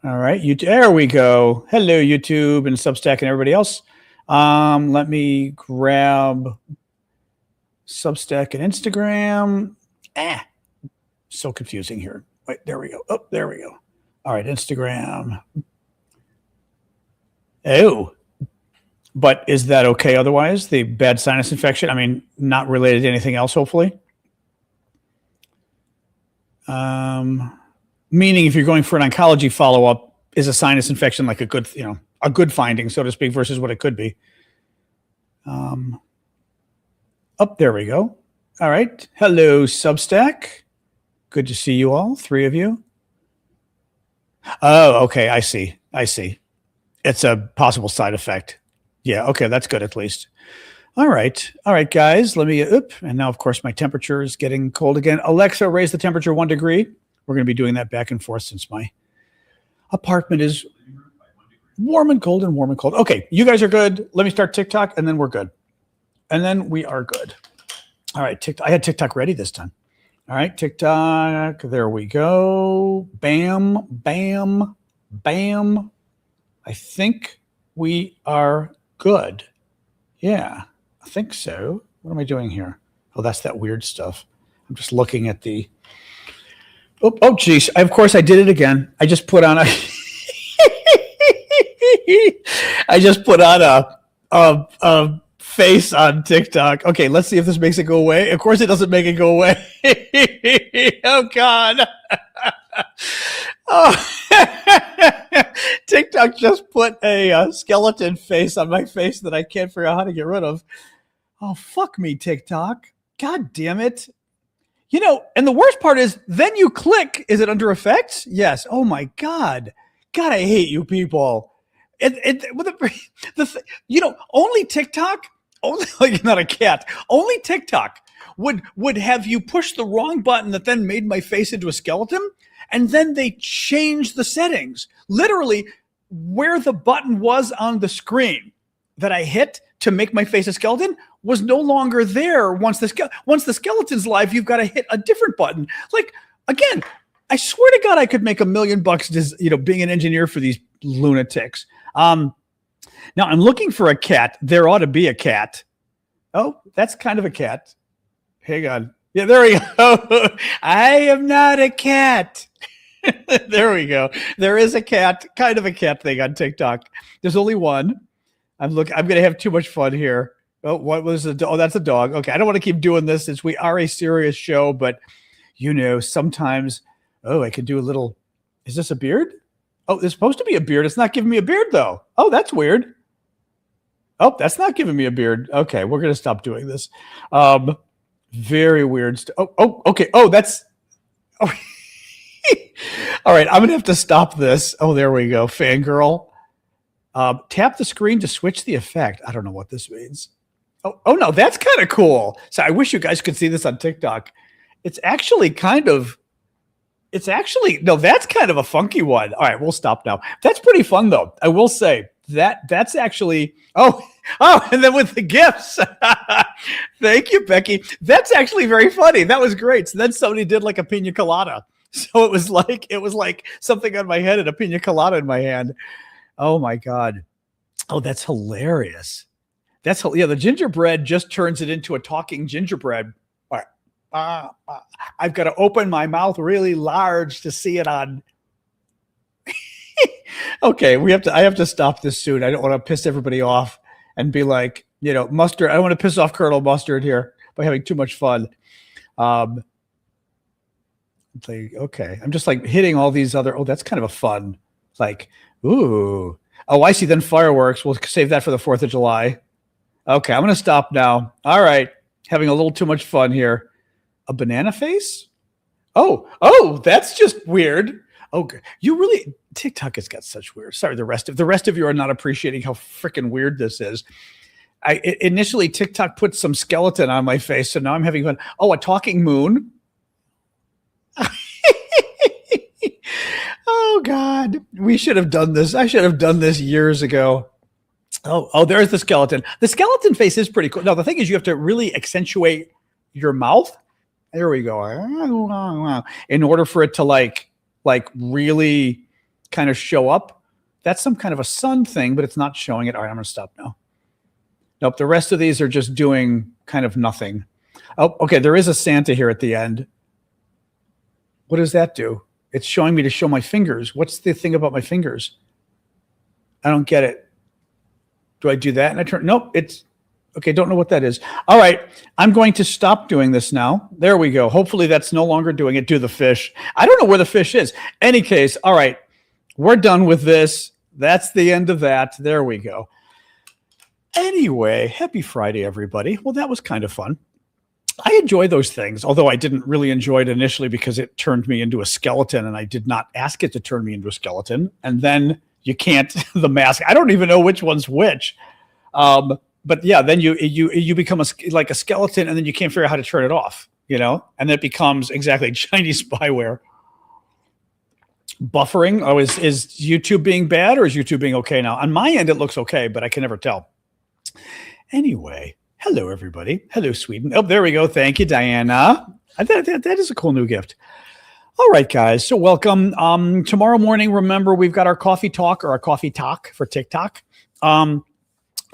All right, there we go. Hello, YouTube and Substack and everybody else. Let me grab Substack and Instagram. So confusing here. Wait, there we go. Oh, there we go. All right, Instagram. Oh, but is that okay otherwise? The bad sinus infection? I mean, not related to anything else, hopefully. Meaning if you're going for an oncology follow-up, is a sinus infection like a good, a good finding, so to speak, versus what it could be. There we go. All right. Hello, Substack. Good to see you all, three of you. Oh, okay. I see. It's a possible side effect. Yeah. Okay. That's good at least. All right, guys. Let me, and now, of course, my temperature is getting cold again. Alexa, raise the temperature 1 degree. We're going to be doing that back and forth since my apartment is warm and cold and warm and cold. Okay, you guys are good. Let me start TikTok, and then we're good. And then we are good. All right, TikTok. I had TikTok ready this time. All right, TikTok. There we go. Bam, bam, bam. I think we are good. Yeah, I think so. What am I doing here? Oh, that's that weird stuff. I'm just looking at the... Oh, geez. Of course, I did it again. I just put on a... a face on TikTok. Okay, let's see if this makes it go away. Of course, it doesn't make it go away. Oh, God. Oh. TikTok just put a skeleton face on my face that I can't figure out how to get rid of. Oh, fuck me, TikTok. God damn it. And the worst part is then you click, is it under effects? Yes. Oh my God. God, I hate you people. Only TikTok, like not a cat, only TikTok would have you push the wrong button that then made my face into a skeleton. And then they changed the settings. Literally, where the button was on the screen that I hit to make my face a skeleton was no longer there. Once the skeleton's live, you've got to hit a different button. Like, again, I swear to God, I could make $1 million just, being an engineer for these lunatics. Now I'm looking for a cat. There ought to be a cat. Oh, that's kind of a cat. Hang on. Yeah, there we go. I am not a cat. There we go. There is a cat, kind of a cat thing on TikTok. There's only one. I'm going to have too much fun here. Oh, what was the? Oh, that's a dog. Okay, I don't want to keep doing this since we are a serious show, but sometimes. Oh, I could do a little. Is this a beard? Oh, there's supposed to be a beard. It's not giving me a beard though. Oh, that's weird. Oh, that's not giving me a beard. Okay, we're gonna stop doing this. Very weird. Oh, okay. Oh, that's. Oh. All right, I'm gonna have to stop this. Oh, there we go. Fangirl. Tap the screen to switch the effect. I don't know what this means. Oh no, that's kind of cool. So I wish you guys could see this on TikTok. That's kind of a funky one. All right, we'll stop now. That's pretty fun though. I will say that's actually, and then with the gifts. Thank you, Becky. That's actually very funny. That was great. So then somebody did like a pina colada. So it was like something on my head and a pina colada in my hand. Oh my God. Oh, that's hilarious. The gingerbread just turns it into a talking gingerbread. All right. I've got to open my mouth really large to see it on. Okay, I have to stop this soon. I don't want to piss everybody off and be like, Mustard. I don't want to piss off Colonel Mustard here by having too much fun. Okay, I'm just like hitting all these other. Oh, that's kind of a fun. Like, ooh. Oh, I see. Then fireworks. We'll save that for the 4th of July. Okay, I'm going to stop now. All right. Having a little too much fun here. A banana face? Oh, that's just weird. Oh, TikTok has got such weird. Sorry, the rest of you are not appreciating how freaking weird this is. Initially, TikTok put some skeleton on my face, so now I'm having fun. Oh, a talking moon. Oh, God. We should have done this. I should have done this years ago. Oh, there's the skeleton. The skeleton face is pretty cool. Now, the thing is you have to really accentuate your mouth. There we go. In order for it to like really kind of show up. That's some kind of a sun thing, but it's not showing it. All right, I'm going to stop now. Nope, the rest of these are just doing kind of nothing. Oh, okay, there is a Santa here at the end. What does that do? It's showing me to show my fingers. What's the thing about my fingers? I don't get it. Do I do that? And I turn, nope, it's, okay, don't know what that is. All right, I'm going to stop doing this now. There we go. Hopefully that's no longer doing it. Do the fish. I don't know where the fish is. Any case, all right, we're done with this. That's the end of that. There we go. Anyway, happy Friday, everybody. Well, that was kind of fun. I enjoy those things, although I didn't really enjoy it initially because it turned me into a skeleton, and I did not ask it to turn me into a skeleton. And then you can't, the mask, I don't even know which one's which. But yeah, then you become like a skeleton, and then you can't figure out how to turn it off, you know? And it becomes exactly Chinese spyware. Buffering, oh, is YouTube being bad, or is YouTube being okay now? On my end, it looks okay, but I can never tell. Anyway, hello, everybody. Hello, Sweden. Oh, there we go. Thank you, Diana. That is a cool new gift. All right, guys. So welcome. Tomorrow morning, remember, we've got our coffee talk, or our coffee talk for TikTok.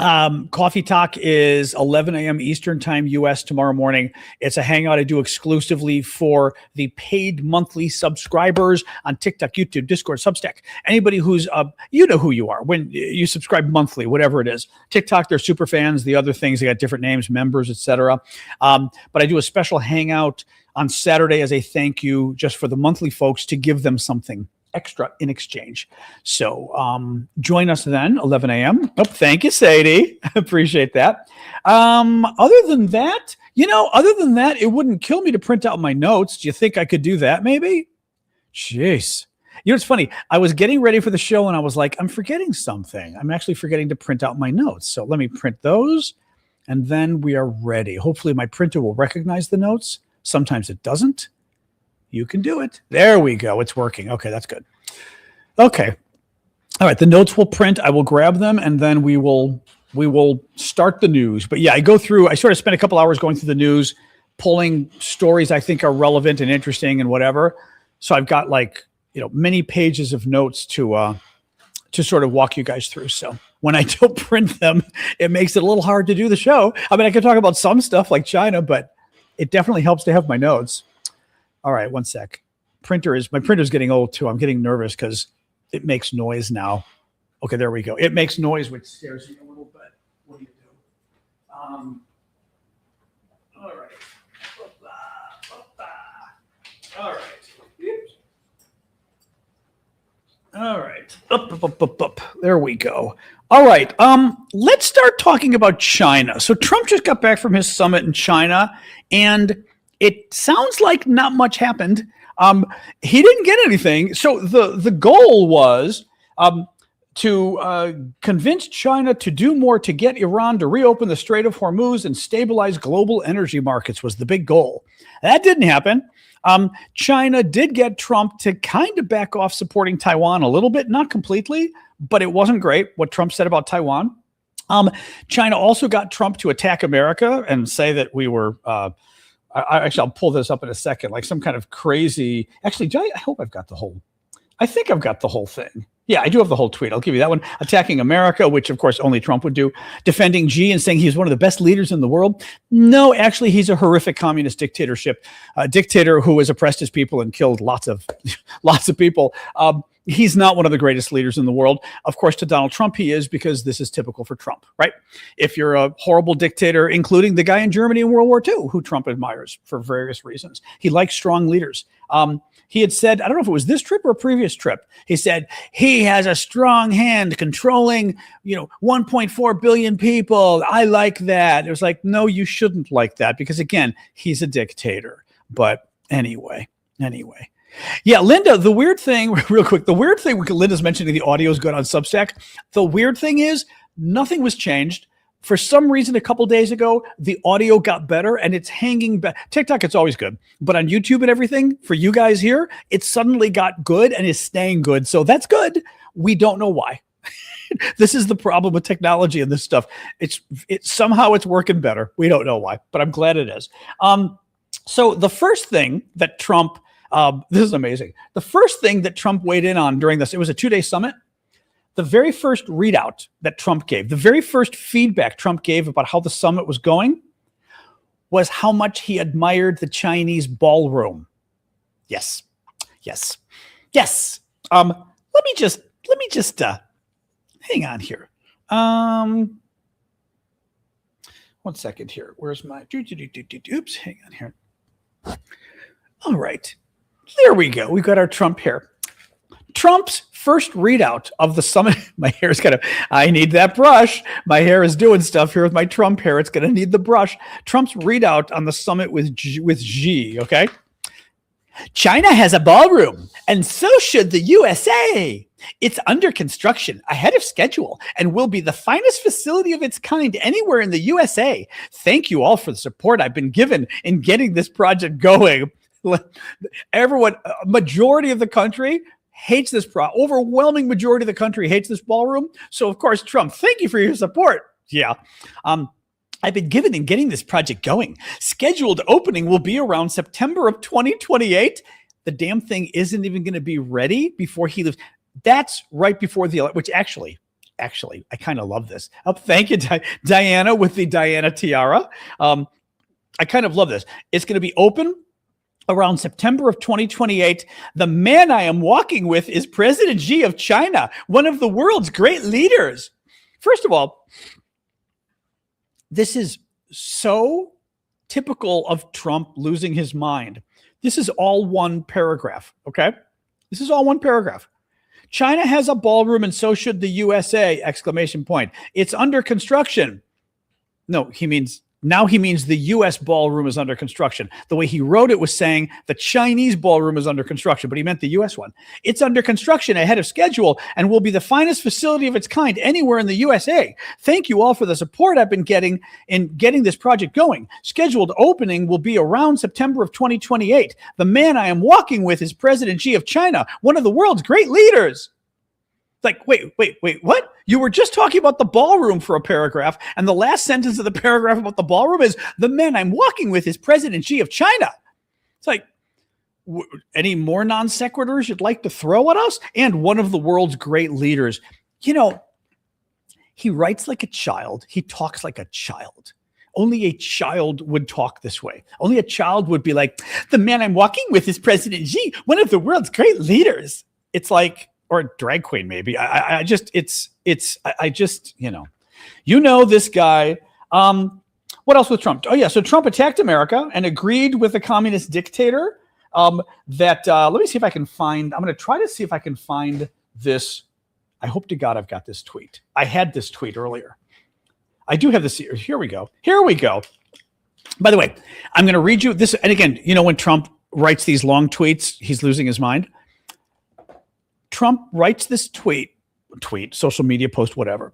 Coffee Talk is 11 a.m. Eastern time, US, tomorrow morning. It's a hangout I do exclusively for the paid monthly subscribers on TikTok, YouTube, Discord, Substack. Anybody who's, you know who you are when you subscribe monthly, whatever it is. TikTok, they're super fans. The other things, they got different names, members, etc. But I do a special hangout on Saturday as a thank you just for the monthly folks to give them something extra in exchange. So join us then, 11 a.m. Oh, thank you, Sadie. Appreciate that. Other than that, it wouldn't kill me to print out my notes. Do you think I could do that maybe? Jeez. You know, it's funny. I was getting ready for the show and I was like, I'm forgetting something. I'm actually forgetting to print out my notes. So let me print those and then we are ready. Hopefully my printer will recognize the notes. Sometimes it doesn't. You can do it. There we go. It's working. Okay, that's good. Okay. All right, the notes will print. I will grab them, and then we will start the news. But yeah, I sort of spent a couple hours going through the news, pulling stories I think are relevant and interesting and whatever. So I've got many pages of notes to sort of walk you guys through. So when I don't print them, it makes it a little hard to do the show. I mean, I can talk about some stuff like China, but it definitely helps to have my notes. All right, one sec. My printer's getting old too. I'm getting nervous because it makes noise now. Okay, there we go. It makes noise, which scares me a little bit. What do you do? All right. All right. All right. Up. There we go. All right. Let's start talking about China. So Trump just got back from his summit in China, and it sounds like not much happened. He didn't get anything. So the goal was to convince China to do more to get Iran to reopen the Strait of Hormuz and stabilize global energy markets was the big goal. That didn't happen. China did get Trump to kind of back off supporting Taiwan a little bit, not completely, but it wasn't great what Trump said about Taiwan. China also got Trump to attack America and say that we were I'll pull this up in a second, like some kind of crazy. Actually, I hope I've got the whole. I think I've got the whole thing. Yeah, I do have the whole tweet. I'll give you that one. Attacking America, which of course only Trump would do. Defending Xi and saying he's one of the best leaders in the world. No, actually, he's a horrific communist dictator who has oppressed his people and killed lots of people. He's not one of the greatest leaders in the world. Of course, to Donald Trump, he is, because this is typical for Trump, right? If you're a horrible dictator, including the guy in Germany in World War II, who Trump admires for various reasons. He likes strong leaders. He had said, I don't know if it was this trip or a previous trip, he said, he has a strong hand controlling, 1.4 billion people. I like that. It was like, no, you shouldn't like that, because again, he's a dictator. But anyway. Yeah, Linda, the weird thing, real quick, Linda's mentioning the audio is good on Substack. The weird thing is nothing was changed. For some reason, a couple days ago, the audio got better and it's hanging back. TikTok, it's always good. But on YouTube and everything, for you guys here, it suddenly got good and is staying good. So that's good. We don't know why. This is the problem with technology and this stuff. Somehow it's working better. We don't know why, but I'm glad it is. So the first thing that Trump This is amazing. The first thing that Trump weighed in on during this, it was a 2-day summit. The very first readout that Trump gave, the very first feedback Trump gave about how the summit was going was how much he admired the Chinese ballroom. Yes. Let me just hang on here. 1 second here. Where's my oops, hang on here. All right. There we go. We've got our Trump here. Trump's first readout of the summit. My hair's I need that brush. My hair is doing stuff here with my Trump hair. It's going to need the brush. Trump's readout on the summit with Xi, okay? China has a ballroom, and so should the USA. It's under construction, ahead of schedule, and will be the finest facility of its kind anywhere in the USA. Thank you all for the support I've been given in getting this project going. Everyone, majority of the country hates this overwhelming majority of the country hates this ballroom. So of course, Trump, thank you for your support. Yeah. I've been given in getting this project going. Scheduled opening will be around September of 2028. The damn thing isn't even going to be ready before he leaves. That's right before the election, which actually, I kind of love this. Oh, thank you, Diana, with the Diana tiara. I kind of love this. It's going to be open around September of 2028. The man I am walking with is President Xi of China, one of the world's great leaders. First of all, this is so typical of Trump losing his mind. This is all one paragraph, okay? This is all one paragraph. China has a ballroom and so should the USA, exclamation point. It's under construction. No, he means the U.S. ballroom is under construction. The way he wrote it was saying the Chinese ballroom is under construction, but he meant the U.S. one. It's under construction ahead of schedule and will be the finest facility of its kind anywhere in the USA. Thank you all for the support I've been getting in getting this project going. Scheduled opening will be around September of 2028. The man I am walking with is President Xi of China, one of the world's great leaders. It's like, wait, what? You were just talking about the ballroom for a paragraph, and the last sentence of the paragraph about the ballroom is, the man I'm walking with is President Xi of China. It's like, any more non sequiturs you'd like to throw at us? And one of the world's great leaders. You know, he writes like a child. He talks like a child. Only a child would talk this way. Only a child would be like, the man I'm walking with is President Xi, one of the world's great leaders. It's like, or a drag queen, maybe. I just, this guy. What else with Trump? Oh yeah. So Trump attacked America and agreed with the communist dictator let me see if I can find, I'm going to try to see if I can find this. I hope to God I've got this tweet. I had this tweet earlier. I do have this here. Here we go. By the way, I'm going to read you this. And again, when Trump writes these long tweets, he's losing his mind. Trump writes this tweet, social media post, whatever,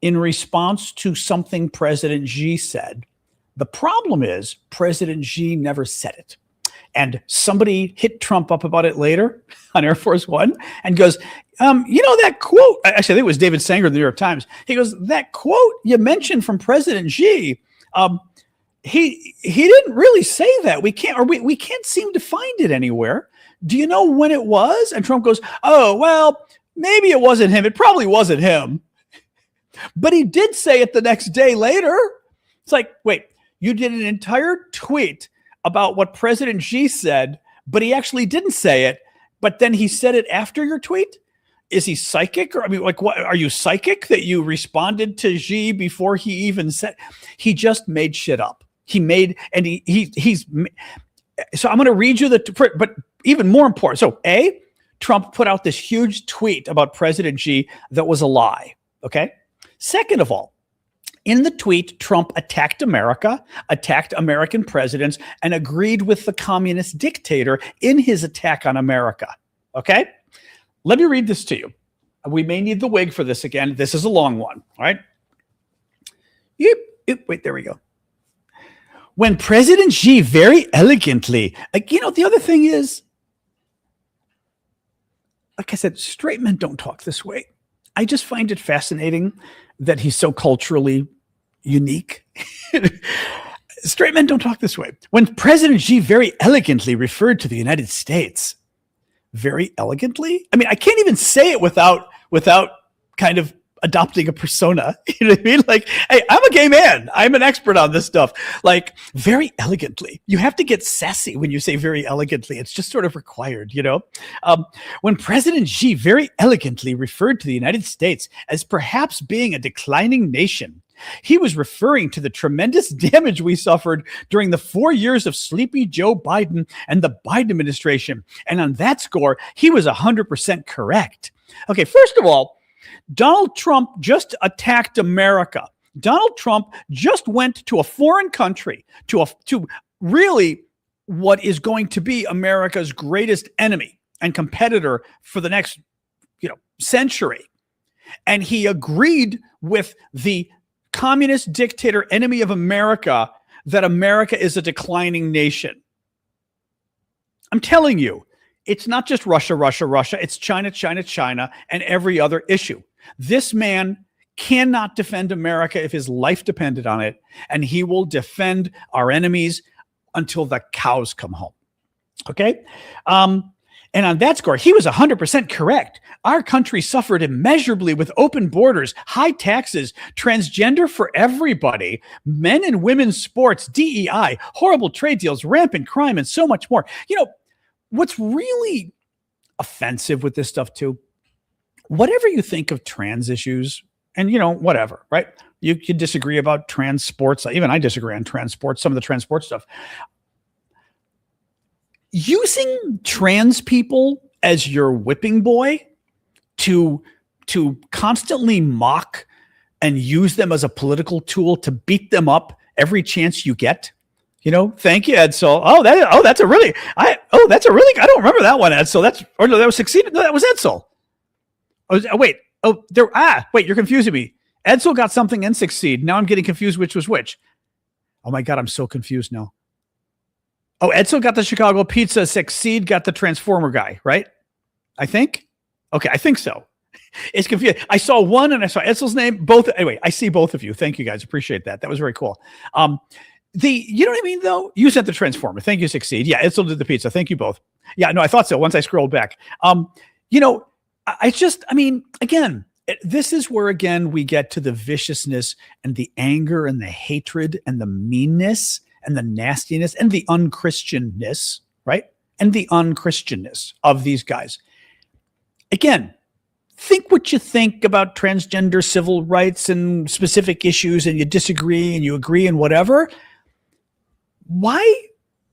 in response to something President Xi said. The problem is President Xi never said it. And somebody hit Trump up about it later on Air Force One and goes, that quote, actually, I think it was David Sanger of the New York Times. He goes, that quote you mentioned from President Xi, he didn't really say that. We can't seem to find it anywhere. Do you know when it was? And Trump goes, oh, well, maybe it wasn't him. It probably wasn't him. But he did say it the next day later. It's like, wait, you did an entire tweet about what President Xi said, but he actually didn't say it. But then he said it after your tweet? Is he psychic? Or what? Are you psychic that you responded to Xi before he even said? He just made shit up. So I'm going to read you but even more important. So Trump put out this huge tweet about President Xi that was a lie. Okay. Second of all, in the tweet, Trump attacked America, attacked American presidents, and agreed with the communist dictator in his attack on America. Okay. Let me read this to you. We may need the wig for this again. This is a long one. All right. Wait, there we go. When President Xi very elegantly, the other thing is, like I said, straight men don't talk this way. I just find it fascinating that he's so culturally unique. Straight men don't talk this way. When President Xi very elegantly referred to the United States, very elegantly? I mean, I can't even say it without kind of adopting a persona. You know what I mean? Like, hey, I'm a gay man. I'm an expert on this stuff. Like, very elegantly. You have to get sassy when you say very elegantly. It's just sort of required, you know? When President Xi very elegantly referred to the United States as perhaps being a declining nation, he was referring to the tremendous damage we suffered during the 4 years of sleepy Joe Biden and the Biden administration. And on that score, he was 100% correct. Okay, first of all, Donald Trump just attacked America. Donald Trump just went to a foreign country, to really what is going to be America's greatest enemy and competitor for the next, century. And he agreed with the communist dictator enemy of America that America is a declining nation. I'm telling you, it's not just Russia, Russia, Russia. It's China, China, China, and every other issue. This man cannot defend America if his life depended on it, and he will defend our enemies until the cows come home. Okay? And on that score, he was 100% correct. Our country suffered immeasurably with open borders, high taxes, transgender for everybody, men and women's sports, DEI, horrible trade deals, rampant crime, and so much more. What's really offensive with this stuff too, whatever you think of trans issues, and whatever, right? You can disagree about trans sports. Even I disagree on trans sports, some of the trans sports stuff. Using trans people as your whipping boy to constantly mock and use them as a political tool to beat them up every chance you get. Thank you, Edsel. That's a really, I don't remember that one, Edsel. That was succeeded. No, that was Edsel. Wait, you're confusing me. Edsel got something and succeed. Now I'm getting confused which was which. Oh my God, I'm so confused now. Oh, Edsel got the Chicago pizza, succeed got the Transformer guy, right? I think? Okay, I think so. It's confusing. I saw one and I saw Edsel's name. Both. Anyway, I see both of you. Thank you guys. Appreciate that. That was very cool. You know what I mean, though? You sent the Transformer. Thank you, succeed. Yeah, Edsel did the pizza. Thank you both. Yeah, no, I thought so once I scrolled back. Again, this is where, again, we get to the viciousness and the anger and the hatred and the meanness and the nastiness and the unchristianness, right? And the unchristianness of these guys. Again, think what you think about transgender civil rights and specific issues, and you disagree and you agree and whatever. Why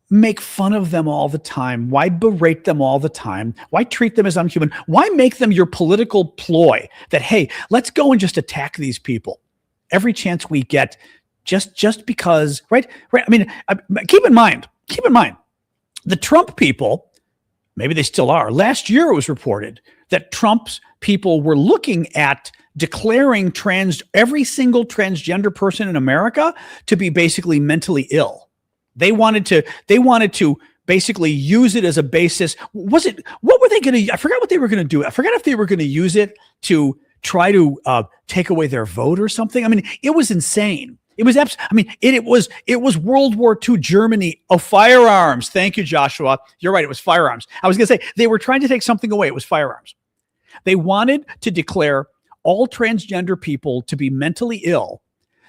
make fun of them all the time? Why berate them all the time? Why treat them as unhuman? Why make them your political ploy that, hey, let's go and just attack these people every chance we get, just because, right? I mean, keep in mind, the Trump people, maybe they still are. Last year it was reported that Trump's people were looking at declaring every single transgender person in America to be basically mentally ill. They wanted to basically use it as a basis. What were they going to, I forgot what they were going to do. I forgot if they were going to use it to try to take away their vote or something. I mean, it was insane. It was it was World War II Germany of firearms. Thank you, Joshua. You're right. It was firearms. I was going to say they were trying to take something away. It was firearms. They wanted to declare all transgender people to be mentally ill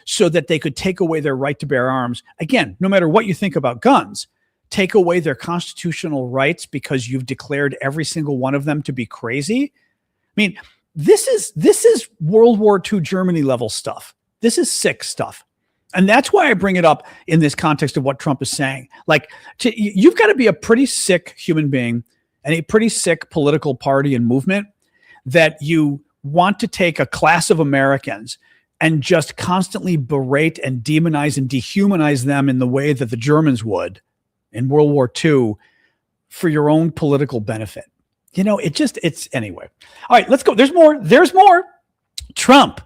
so that they could take away their right to bear arms. Again, no matter what you think about guns, take away their constitutional rights because you've declared every single one of them to be crazy. I mean, this is World War II Germany level stuff. This is sick stuff. And that's why I bring it up in this context of what Trump is saying. Like, you've got to be a pretty sick human being and a pretty sick political party and movement that you want to take a class of Americans and just constantly berate and demonize and dehumanize them in the way that the Germans would in World War II for your own political benefit. It's anyway. All right, let's go. There's more. Trump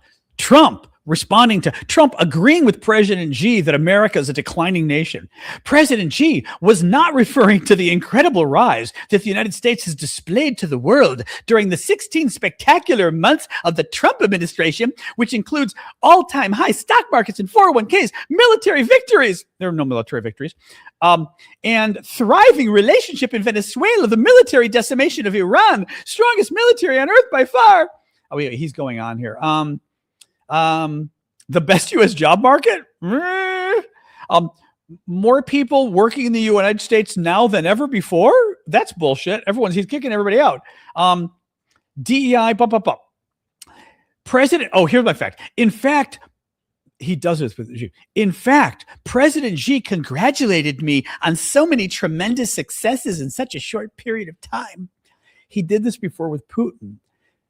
responding to Trump agreeing with President Xi that America is a declining nation. President Xi was not referring to the incredible rise that the United States has displayed to the world during the 16 spectacular months of the Trump administration, which includes all-time high stock markets and 401ks, military victories. There are no military victories. And thriving relationship in Venezuela, the military decimation of Iran, strongest military on earth by far. Oh, yeah, he's going on here. The best U.S. job market. More people working in the United States now than ever before. That's bullshit. He's kicking everybody out. DEI, President. Oh, here's my fact. In fact, he does this with Xi. In fact, President Xi congratulated me on so many tremendous successes in such a short period of time. He did this before with Putin.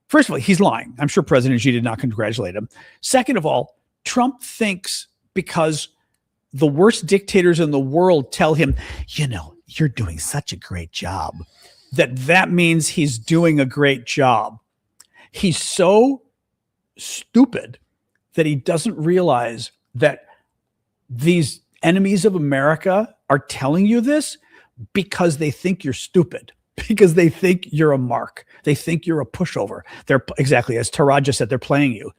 First of all, he's lying. I'm sure President Xi did not congratulate him. Second of all, Trump thinks because the worst dictators in the world tell him, you're doing such a great job, that means he's doing a great job. He's so stupid that he doesn't realize that these enemies of America are telling you this because they think you're stupid, because they think you're a mark. They think you're a pushover. They're exactly as Taraja said, they're playing you.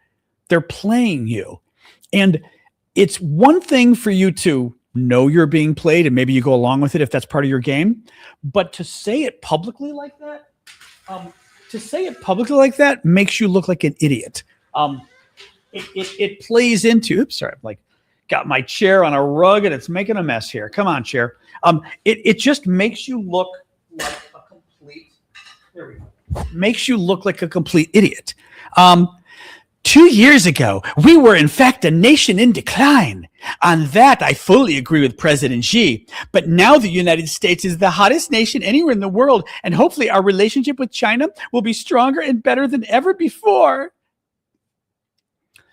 They're playing you. And it's one thing for you to know you're being played and maybe you go along with it if that's part of your game. But to say it publicly like that, makes you look like an idiot. It plays into, oops, sorry, I'm got my chair on a rug and it's making a mess here. Come on, chair. It just makes you look like a complete, there we go. Makes you look like a complete idiot. 2 years ago, we were in fact a nation in decline. On that, I fully agree with President Xi. But now the United States is the hottest nation anywhere in the world, and hopefully our relationship with China will be stronger and better than ever before.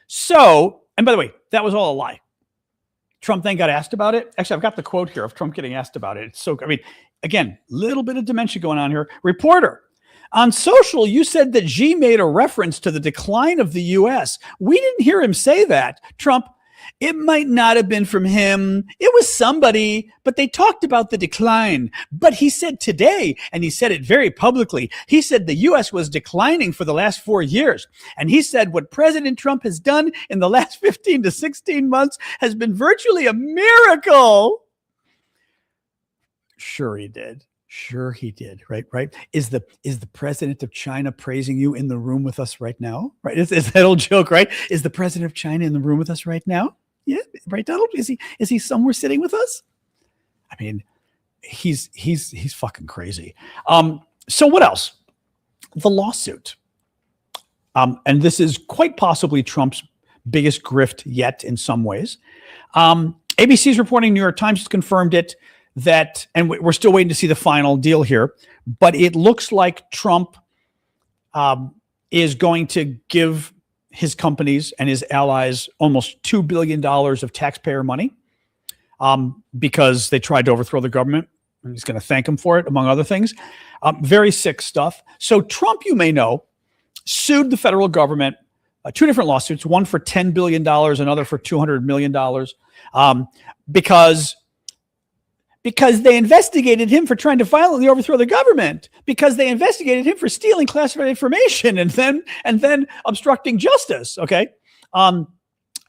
So, and by the way, that was all a lie. Trump then got asked about it. Actually, I've got the quote here of Trump getting asked about it. It's so, again, little bit of dementia going on here. Reporter, on social, you said that Xi made a reference to the decline of the U.S. We didn't hear him say that. Trump, it might not have been from him. It was somebody, but they talked about the decline. But he said today, and he said it very publicly, he said the U.S. was declining for the last 4 years. And he said what President Trump has done in the last 15 to 16 months has been virtually a miracle. Sure he did. Sure he did. Right. Is the president of China praising you in the room with us right now? Right. Is that old joke, right? Is the president of China in the room with us right now? Yeah. Right, Donald? Is he somewhere sitting with us? I mean, he's fucking crazy. So what else? The lawsuit. And this is quite possibly Trump's biggest grift yet in some ways. ABC's reporting, New York Times has confirmed it. That, and we're still waiting to see the final deal here, but it looks like Trump is going to give his companies and his allies almost $2 billion of taxpayer money because they tried to overthrow the government. And he's going to thank them for it, among other things. Very sick stuff. So Trump, you may know, sued the federal government, two different lawsuits, one for $10 billion, another for $200 million, because they investigated him for trying to violently overthrow the government, because they investigated him for stealing classified information and then obstructing justice. Okay. And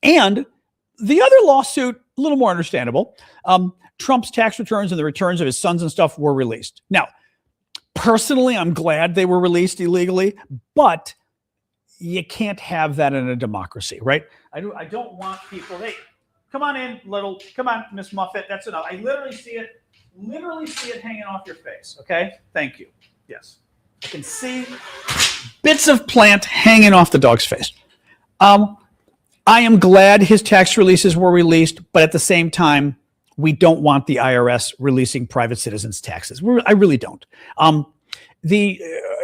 the other lawsuit, a little more understandable. Trump's tax returns and the returns of his sons and stuff were released. Now, personally, I'm glad they were released illegally, but you can't have that in a democracy, right? I don't want people, hey, come on in, come on, Miss Muffet. That's enough. I literally see it hanging off your face. Okay, thank you. Yes, I can see bits of plant hanging off the dog's face. I am glad his tax releases were released, but at the same time, we don't want the IRS releasing private citizens' taxes. I really don't.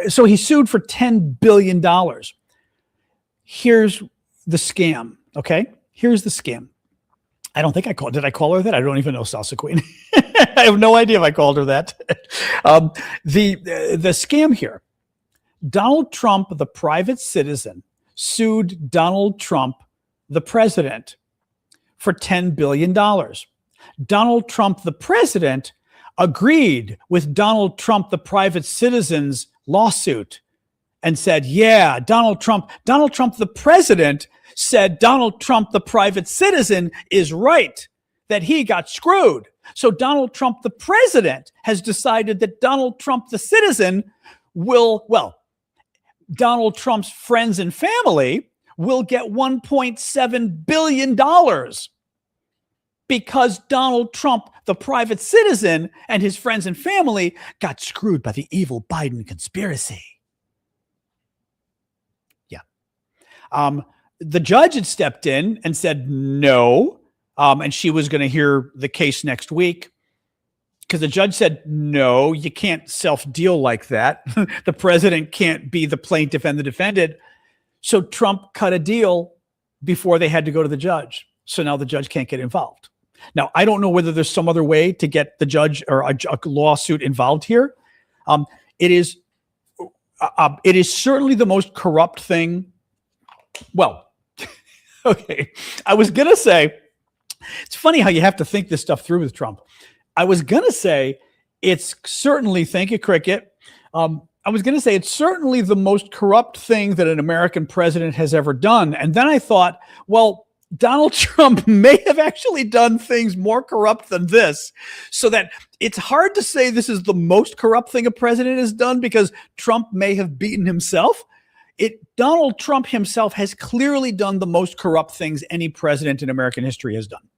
So he sued for $10 billion. Here's the scam. Okay, here's the scam. I don't think did I call her that? I don't even know, Salsa Queen. I have no idea if I called her that. The scam here, Donald Trump, the private citizen, sued Donald Trump the president, for $10 billion. Donald Trump, the president, agreed with Donald Trump, the private citizen's lawsuit and said, yeah, Donald Trump, the president, said Donald Trump, the private citizen, is right, that he got screwed. So Donald Trump, the president, has decided that Donald Trump, the citizen, Donald Trump's friends and family will get $1.7 billion because Donald Trump, the private citizen, and his friends and family got screwed by the evil Biden conspiracy. Yeah. The judge had stepped in and said no, and she was going to hear the case next week because the judge said, no, you can't self-deal like that. The president can't be the plaintiff and the defendant. So Trump cut a deal before they had to go to the judge. So now the judge can't get involved. Now, I don't know whether there's some other way to get the judge or a lawsuit involved here. It is certainly the most corrupt thing. Well, okay. I was going to say, it's funny how you have to think this stuff through with Trump. I was going to say it's certainly, thank you, Cricket. I was going to say it's certainly the most corrupt thing that an American president has ever done. And then I thought, well, Donald Trump may have actually done things more corrupt than this, so that it's hard to say this is the most corrupt thing a president has done because Trump may have beaten himself. Donald Trump himself has clearly done the most corrupt things any president in American history has done.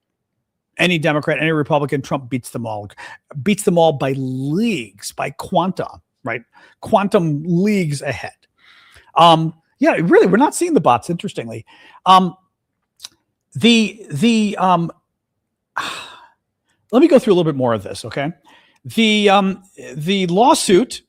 Any Democrat, any Republican, Trump beats them all by leagues, by quantum, right? Quantum leagues ahead. Yeah, really, we're not seeing the bots, interestingly. Let me go through a little bit more of this, okay? The lawsuit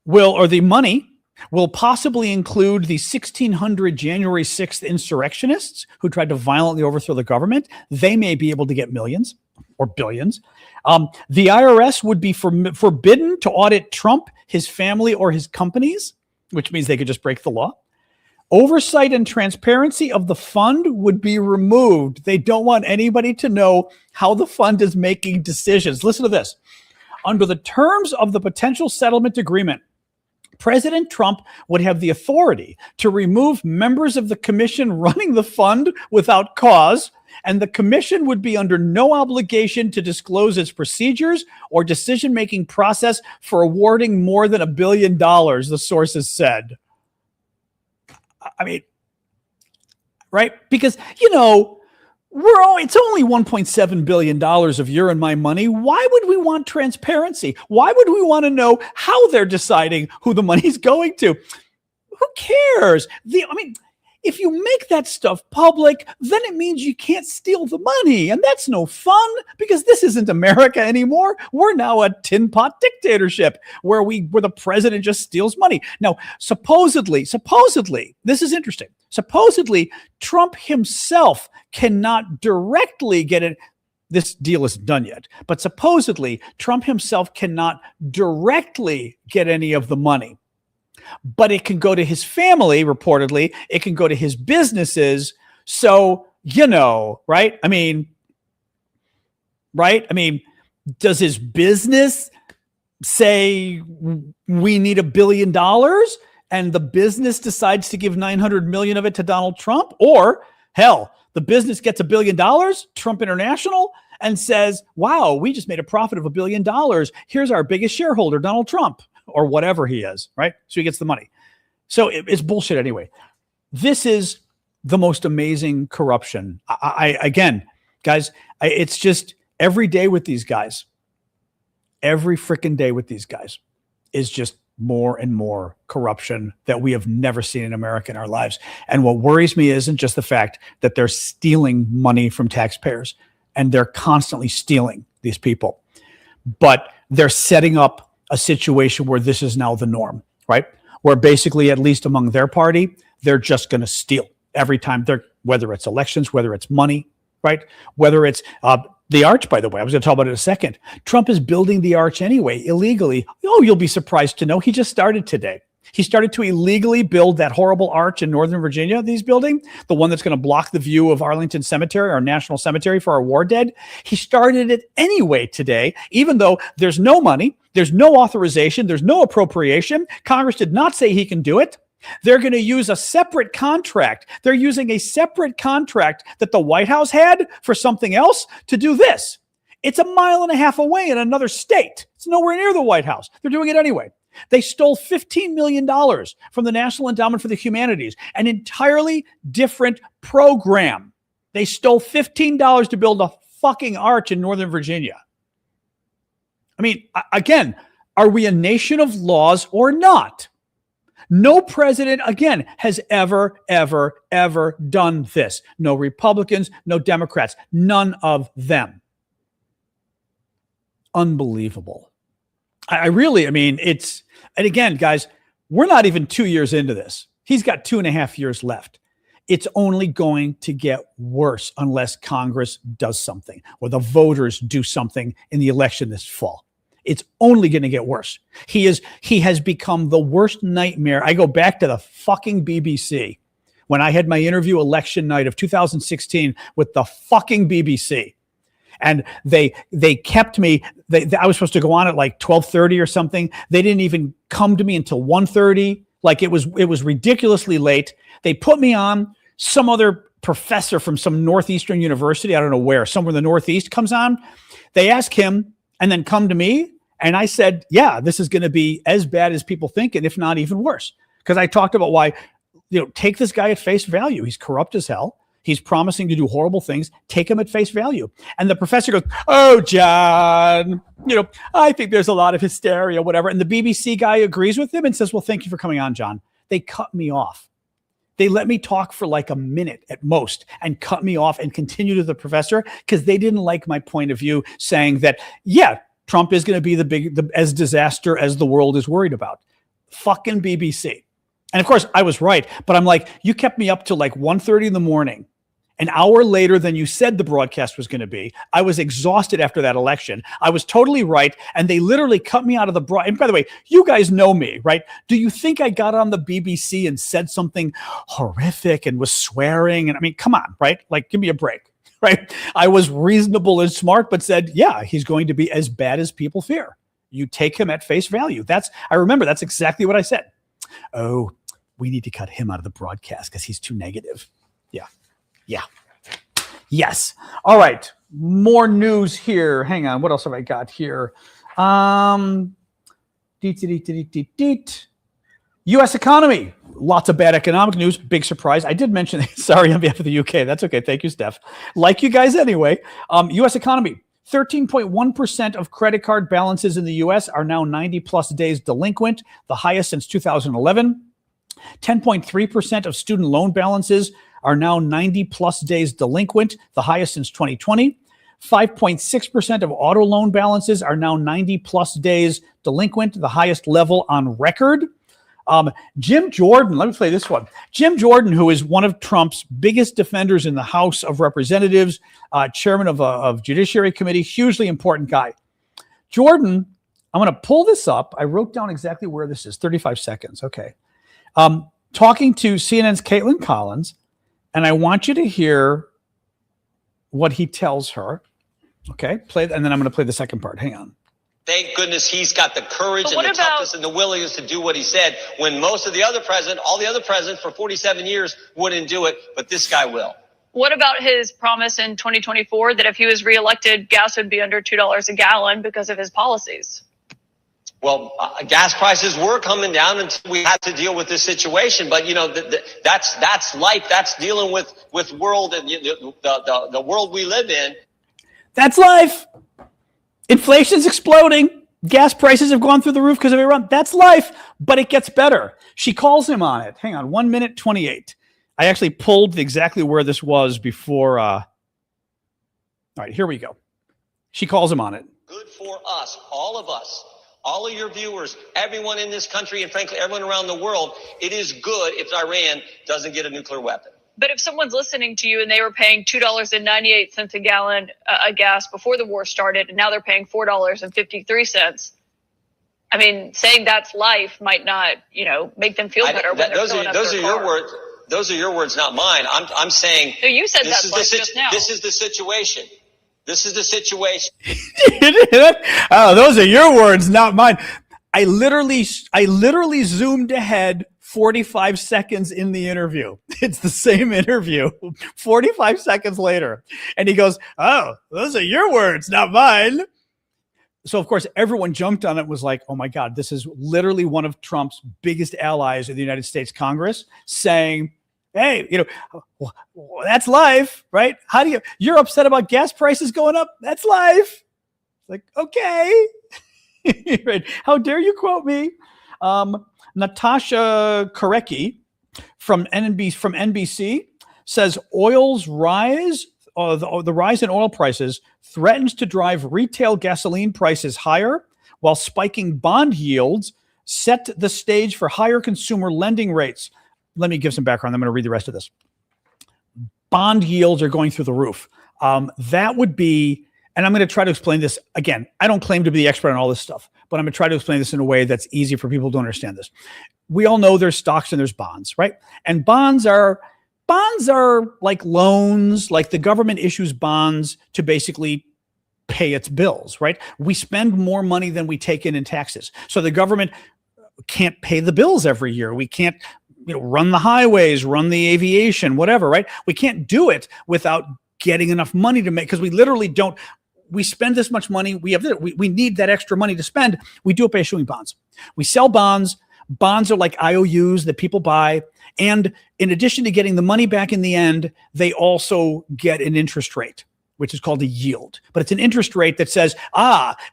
the money will possibly include the 1,600 January 6th insurrectionists who tried to violently overthrow the government. They may be able to get millions or billions. The IRS would be forbidden to audit Trump, his family, or his companies, which means they could just break the law. Oversight and transparency of the fund would be removed. They don't want anybody to know how the fund is making decisions. Listen to this. Under the terms of the potential settlement agreement, President Trump would have the authority to remove members of the commission running the fund without cause, and the commission would be under no obligation to disclose its procedures or decision-making process for awarding more than $1 billion, the sources said. I mean, right? Because, it's only $1.7 billion of your and my money. Why would we want transparency? Why would we want to know how they're deciding who the money's going to? Who cares? If you make that stuff public, then it means you can't steal the money. And that's no fun because this isn't America anymore. We're now a tin pot dictatorship where the president just steals money. Now, supposedly, this is interesting. Supposedly, Trump himself cannot directly get it. This deal isn't done yet, but supposedly Trump himself cannot directly get any of the money. But it can go to his family, reportedly. It can go to his businesses. So, right? Does his business say we need $1 billion and the business decides to give 900 million of it to Donald Trump? Or, hell, the business gets $1 billion, Trump International, and says, wow, we just made a profit of $1 billion. Here's our biggest shareholder, Donald Trump. Or whatever he is, right? So he gets the money. So it's bullshit anyway. This is the most amazing corruption. Again, guys, it's just every day with these guys. Every freaking day with these guys is just more and more corruption that we have never seen in America in our lives. And what worries me isn't just the fact that they're stealing money from taxpayers and they're constantly stealing these people, but they're setting up a situation where this is now the norm, right? Where basically, at least among their party, they're just going to steal every time whether it's elections, whether it's money, right? Whether it's the arch, by the way, I was going to talk about it in a second. Trump is building the arch anyway, illegally. Oh, you'll be surprised to know he just started today. He started to illegally build that horrible arch in Northern Virginia that he's building, the one that's going to block the view of Arlington Cemetery, our national cemetery for our war dead. He started it anyway today, even though there's no money, there's no authorization, there's no appropriation. Congress did not say he can do it. They're going to use a separate contract. They're using a separate contract that the White House had for something else to do this. It's a mile and a half away in another state. It's nowhere near the White House. They're doing it anyway. They stole $15 million from the National Endowment for the Humanities, an entirely different program. They stole $15 to build a fucking arch in Northern Virginia. I mean, again, are we a nation of laws or not? No president, again, has ever done this. No Republicans, no Democrats, none of them. Unbelievable. I mean, it's, and again, guys, we're not even 2 years into this. He's got 2.5 years left. It's only going to get worse unless Congress does something or the voters do something in the election this fall. It's only going to get worse. He has become the worst nightmare. I go back to the fucking BBC when I had my interview election night of 2016 with the fucking BBC. And they kept me. I was supposed to go on at like 12:30 or something. They didn't even come to me until 1:30. Like it was ridiculously late. They put me on. Some other professor from some Northeastern university, I don't know where, somewhere in the Northeast, comes on. They ask him and then come to me. And I said, yeah, this is going to be as bad as people think, and if not even worse. Because I talked about why, take this guy at face value. He's corrupt as hell. He's promising to do horrible things. Take him at face value. And the professor goes, oh, John, I think there's a lot of hysteria, whatever. And the BBC guy agrees with him and says, well, thank you for coming on, John. They cut me off. They let me talk for like a minute at most and cut me off and continue to the professor because they didn't like my point of view saying that, yeah, Trump is going to be as disaster as the world is worried about. Fucking BBC. And of course, I was right. But I'm like, you kept me up till like 1:30 in the morning, an hour later than you said the broadcast was going to be. I was exhausted after that election. I was totally right. And they literally cut me out of the broad. And by the way, you guys know me, right? Do you think I got on the BBC and said something horrific and was swearing? And I mean, come on, right? Like, give me a break, right? I was reasonable and smart, but said, yeah, he's going to be as bad as people fear. You take him at face value. I remember that's exactly what I said. Oh, we need to cut him out of the broadcast because he's too negative. Yeah. Yes. All right. More news here. Hang on. What else have I got here? U.S. economy. Lots of bad economic news. Big surprise. I did mention, sorry on behalf of the UK. That's okay. Thank you, Steph. Like you guys anyway. U.S. economy. 13.1% of credit card balances in the U.S. are now 90 plus days delinquent, the highest since 2011. 10.3% of student loan balances are now 90 plus days delinquent, the highest since 2020. 5.6% of auto loan balances are now 90 plus days delinquent, the highest level on record. Jim Jordan, let me play this one. Jim Jordan, who is one of Trump's biggest defenders in the House of Representatives, chairman of Judiciary Committee, hugely important guy. Jordan, I'm going to pull this up. I wrote down exactly where this is, 35 seconds. Okay. Talking to CNN's Caitlin Collins, and I want you to hear what he tells her. Okay, play, and then I'm going to play the second part. Hang on. Thank goodness he's got the courage and the toughness and the willingness to do what he said when most of the other all the other presidents for 47 years wouldn't do it, but this guy will. What about his promise in 2024 that if he was reelected, gas would be under $2 a gallon because of his policies? Well, gas prices were coming down until we had to deal with this situation. But, that's life. That's dealing with world and the world we live in. That's life. Inflation's exploding. Gas prices have gone through the roof because of Iran. That's life, but it gets better. She calls him on it. Hang on, 1 minute 28. I actually pulled exactly where this was before. All right, here we go. She calls him on it. Good for us, all of your viewers, everyone in this country, and frankly, everyone around the world. It is good if Iran doesn't get a nuclear weapon. But if someone's listening to you and they were paying $2.98 a gallon of gas before the war started, and now they're paying $4.53, I mean, saying that's life might not, make them feel better. Those are your words. Those are your words, not mine. I'm saying. No, you said that's life just now. This is the situation. This is the situation. Oh, those are your words, not mine. I literally zoomed ahead 45 seconds in the interview. It's the same interview 45 seconds later. And he goes, oh, those are your words, not mine. So, of course, everyone jumped on it, was like, oh, my God, this is literally one of Trump's biggest allies in the United States Congress saying, hey, that's life, right? You're upset about gas prices going up? That's life. Like, okay. Right. How dare you quote me? Natasha Korecki from NBC says oil's rise, the rise in oil prices threatens to drive retail gasoline prices higher, while spiking bond yields set the stage for higher consumer lending rates. Let me give some background. I'm going to read the rest of this. Bond yields are going through the roof. That would be, and I'm going to try to explain this again. I don't claim to be the expert on all this stuff, but I'm going to try to explain this in a way that's easy for people to understand this. We all know there's stocks and there's bonds, right? And bonds are like loans, like the government issues bonds to basically pay its bills, right? We spend more money than we take in taxes. So the government can't pay the bills every year. We can't run the highways, run the aviation, whatever, right? We can't do it without getting enough money to make, because we literally don't. We spend this much money. We need that extra money to spend. We do it by issuing bonds. We sell bonds. Bonds are like IOUs that people buy. And in addition to getting the money back in the end, they also get an interest rate, which is called a yield. But it's an interest rate that says,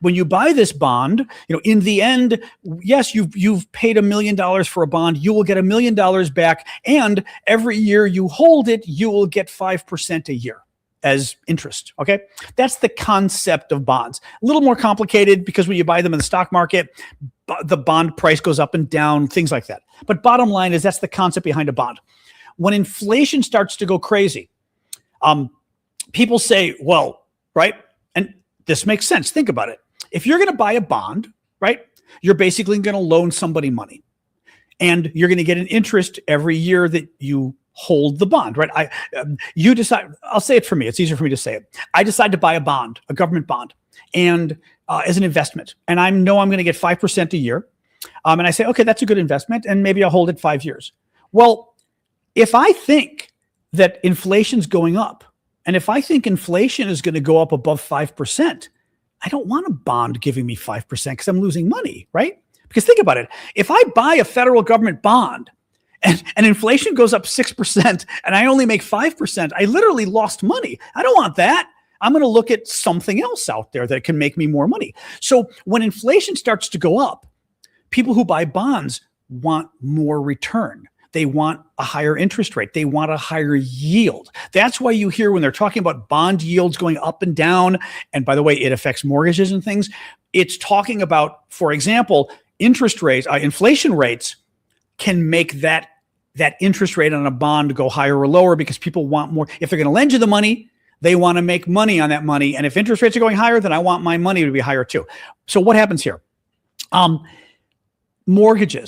when you buy this bond, in the end, yes, you've paid $1 million for a bond. You will get $1 million back. And every year you hold it, you will get 5% a year as interest. Okay. That's the concept of bonds. A little more complicated because when you buy them in the stock market, the bond price goes up and down, things like that. But bottom line is that's the concept behind a bond. When inflation starts to go crazy, people say, well, right? And this makes sense. Think about it. If you're going to buy a bond, right, you're basically going to loan somebody money. And you're going to get an interest every year that you hold the bond, right? You decide, I'll say it for me. It's easier for me to say it. I decide to buy a bond, a government bond, and as an investment. And I know I'm going to get 5% a year. And I say, okay, that's a good investment. And maybe I'll hold it 5 years. Well, if I think that inflation's going up, and if I think inflation is going to go up above 5%, I don't want a bond giving me 5% because I'm losing money, right? Because think about it. If I buy a federal government bond and inflation goes up 6% and I only make 5%, I literally lost money. I don't want that. I'm going to look at something else out there that can make me more money. So when inflation starts to go up, people who buy bonds want more return. They want a higher interest rate. They want a higher yield. That's why you hear when they're talking about bond yields going up and down, and by the way, it affects mortgages and things, it's talking about, for example, interest rates, inflation rates can make that interest rate on a bond go higher or lower because people want more. If they're going to lend you the money, they want to make money on that money. And if interest rates are going higher, then I want my money to be higher too. So what happens here? Mortgage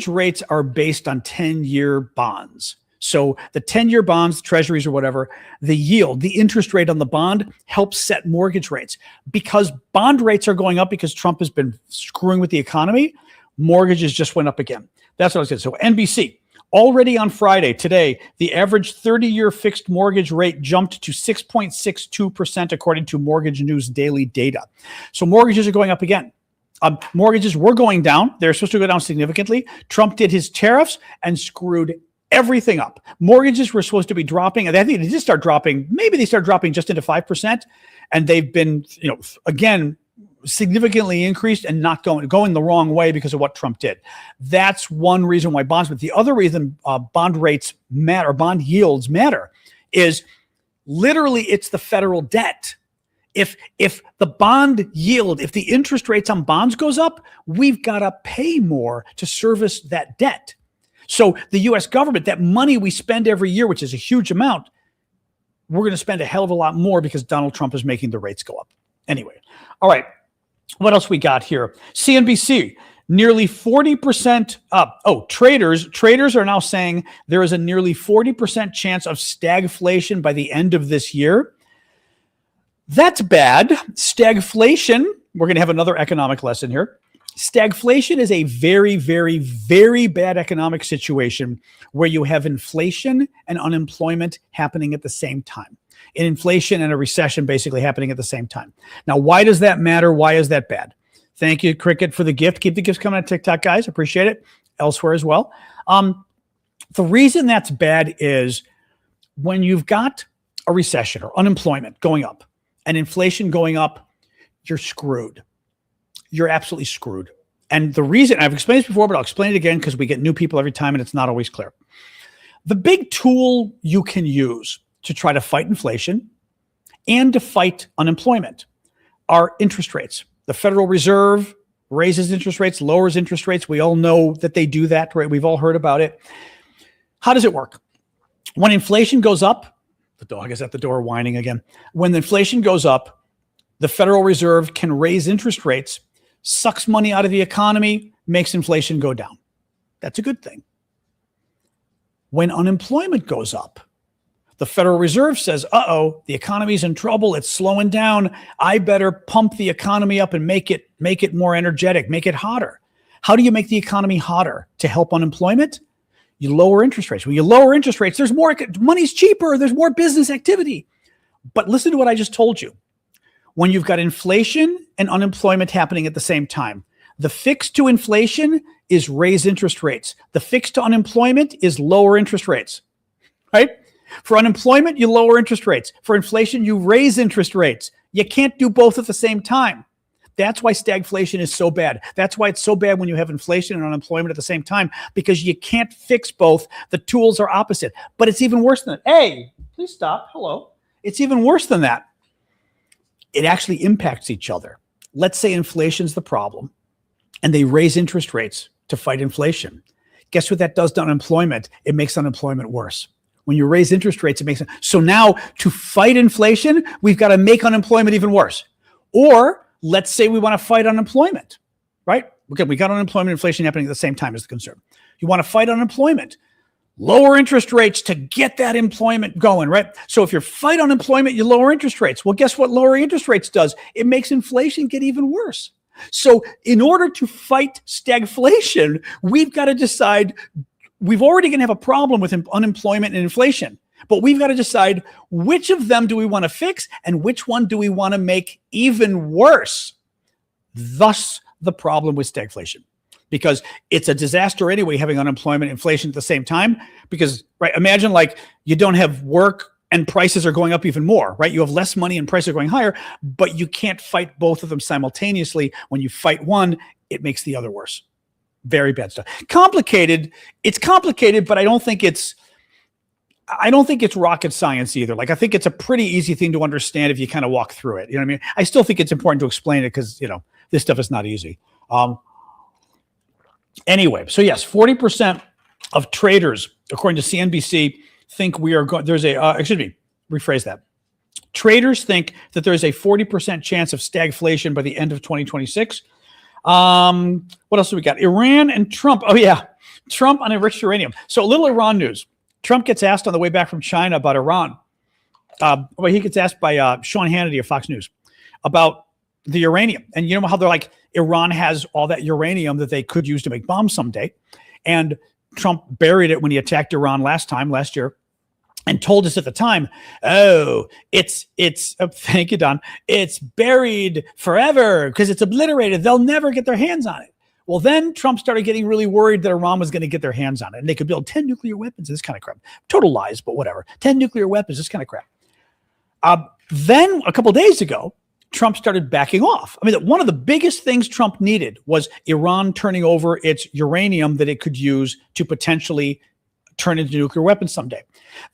rates are based on 10-year bonds. So the 10-year bonds, treasuries or whatever, the yield, the interest rate on the bond helps set mortgage rates. Because bond rates are going up because Trump has been screwing with the economy, mortgages just went up again. That's what I said. So NBC, already on Friday, today, the average 30-year fixed mortgage rate jumped to 6.62% according to Mortgage News daily data. So mortgages are going up again. Mortgages were going down. They're supposed to go down significantly. Trump did his tariffs and screwed everything up. Mortgages were supposed to be dropping. I think they did start dropping. Maybe they start dropping just into 5%. And they've been, again, significantly increased and not going the wrong way because of what Trump did. That's one reason why bonds, but the other reason bond rates matter, bond yields matter, is literally it's the federal debt. If the bond yield, if the interest rates on bonds goes up, we've got to pay more to service that debt. So the U.S. government, that money we spend every year, which is a huge amount, we're going to spend a hell of a lot more because Donald Trump is making the rates go up. Anyway, all right. What else we got here? CNBC, nearly 40% up. Oh, traders are now saying there is a nearly 40% chance of stagflation by the end of this year. That's bad. Stagflation, we're going to have another economic lesson here. Stagflation is a very, very, very bad economic situation where you have inflation and unemployment happening at the same time. And inflation and a recession basically happening at the same time. Now, why does that matter? Why is that bad? Thank you, Cricket, for the gift. Keep the gifts coming on TikTok, guys. Appreciate it. Elsewhere as well. The reason that's bad is when you've got a recession or unemployment going up and inflation going up, you're screwed. You're absolutely screwed. And the reason, I've explained this before, but I'll explain it again because we get new people every time and it's not always clear. The big tool you can use to try to fight inflation and to fight unemployment are interest rates. The Federal Reserve raises interest rates, lowers interest rates. We all know that they do that, right? We've all heard about it. How does it work? When inflation goes up, the dog is at the door whining again. When the inflation goes up, the Federal Reserve can raise interest rates, sucks money out of the economy, makes inflation go down. That's a good thing. When unemployment goes up, the Federal Reserve says, uh-oh, the economy's in trouble. It's slowing down. I better pump the economy up and make it more energetic, make it hotter. How do you make the economy hotter to help unemployment? You lower interest rates. When you lower interest rates, there's more, money's cheaper, there's more business activity. But listen to what I just told you. When you've got inflation and unemployment happening at the same time, the fix to inflation is raise interest rates. The fix to unemployment is lower interest rates, right? For unemployment, you lower interest rates. For inflation, you raise interest rates. You can't do both at the same time. That's why stagflation is so bad. That's why it's so bad when you have inflation and unemployment at the same time, because you can't fix both. The tools are opposite. But it's even worse than that. Hey, please stop. Hello. It's even worse than that. It actually impacts each other. Let's say inflation's the problem and they raise interest rates to fight inflation. Guess what that does to unemployment? It makes unemployment worse. When you raise interest rates, it makes it. So now to fight inflation, we've got to make unemployment even worse. Or let's say we want to fight unemployment, right? Okay, we got unemployment and inflation happening at the same time as the concern. You want to fight unemployment, lower interest rates to get that employment going, right? So if you fight unemployment, you lower interest rates. Well, guess what lowering interest rates does? It makes inflation get even worse. So in order to fight stagflation, we've got to decide. We've already going to have a problem with unemployment and inflation, but we've got to decide which of them do we want to fix and which one do we want to make even worse. Thus, the problem with stagflation, because it's a disaster anyway, having unemployment and inflation at the same time. Because, right, imagine like you don't have work and prices are going up even more, right? You have less money and prices are going higher, but you can't fight both of them simultaneously. When you fight one, it makes the other worse. Very bad stuff. Complicated. It's complicated, but I don't think it's rocket science either. Like, I think it's a pretty easy thing to understand if you kind of walk through it. You know what I mean? I still think it's important to explain it because, this stuff is not easy. Anyway, so yes, 40% of traders, according to CNBC, think we are going, rephrase that. Traders think that there's a 40% chance of stagflation by the end of 2026. What else do we got? Iran and Trump. Oh yeah. Trump on enriched uranium. So a little Iran news. Trump gets asked on the way back from China about Iran. He gets asked by Sean Hannity of Fox News about the uranium. And you know how they're like, Iran has all that uranium that they could use to make bombs someday. And Trump buried it when he attacked Iran last year. And told us at the time, thank you, Don. It's buried forever because it's obliterated. They'll never get their hands on it. Well, then Trump started getting really worried that Iran was going to get their hands on it and they could build 10 nuclear weapons, this kind of crap. Total lies, but whatever. 10 nuclear weapons, this kind of crap. Then a couple of days ago, Trump started backing off. I mean, one of the biggest things Trump needed was Iran turning over its uranium that it could use to potentially turn into nuclear weapons someday.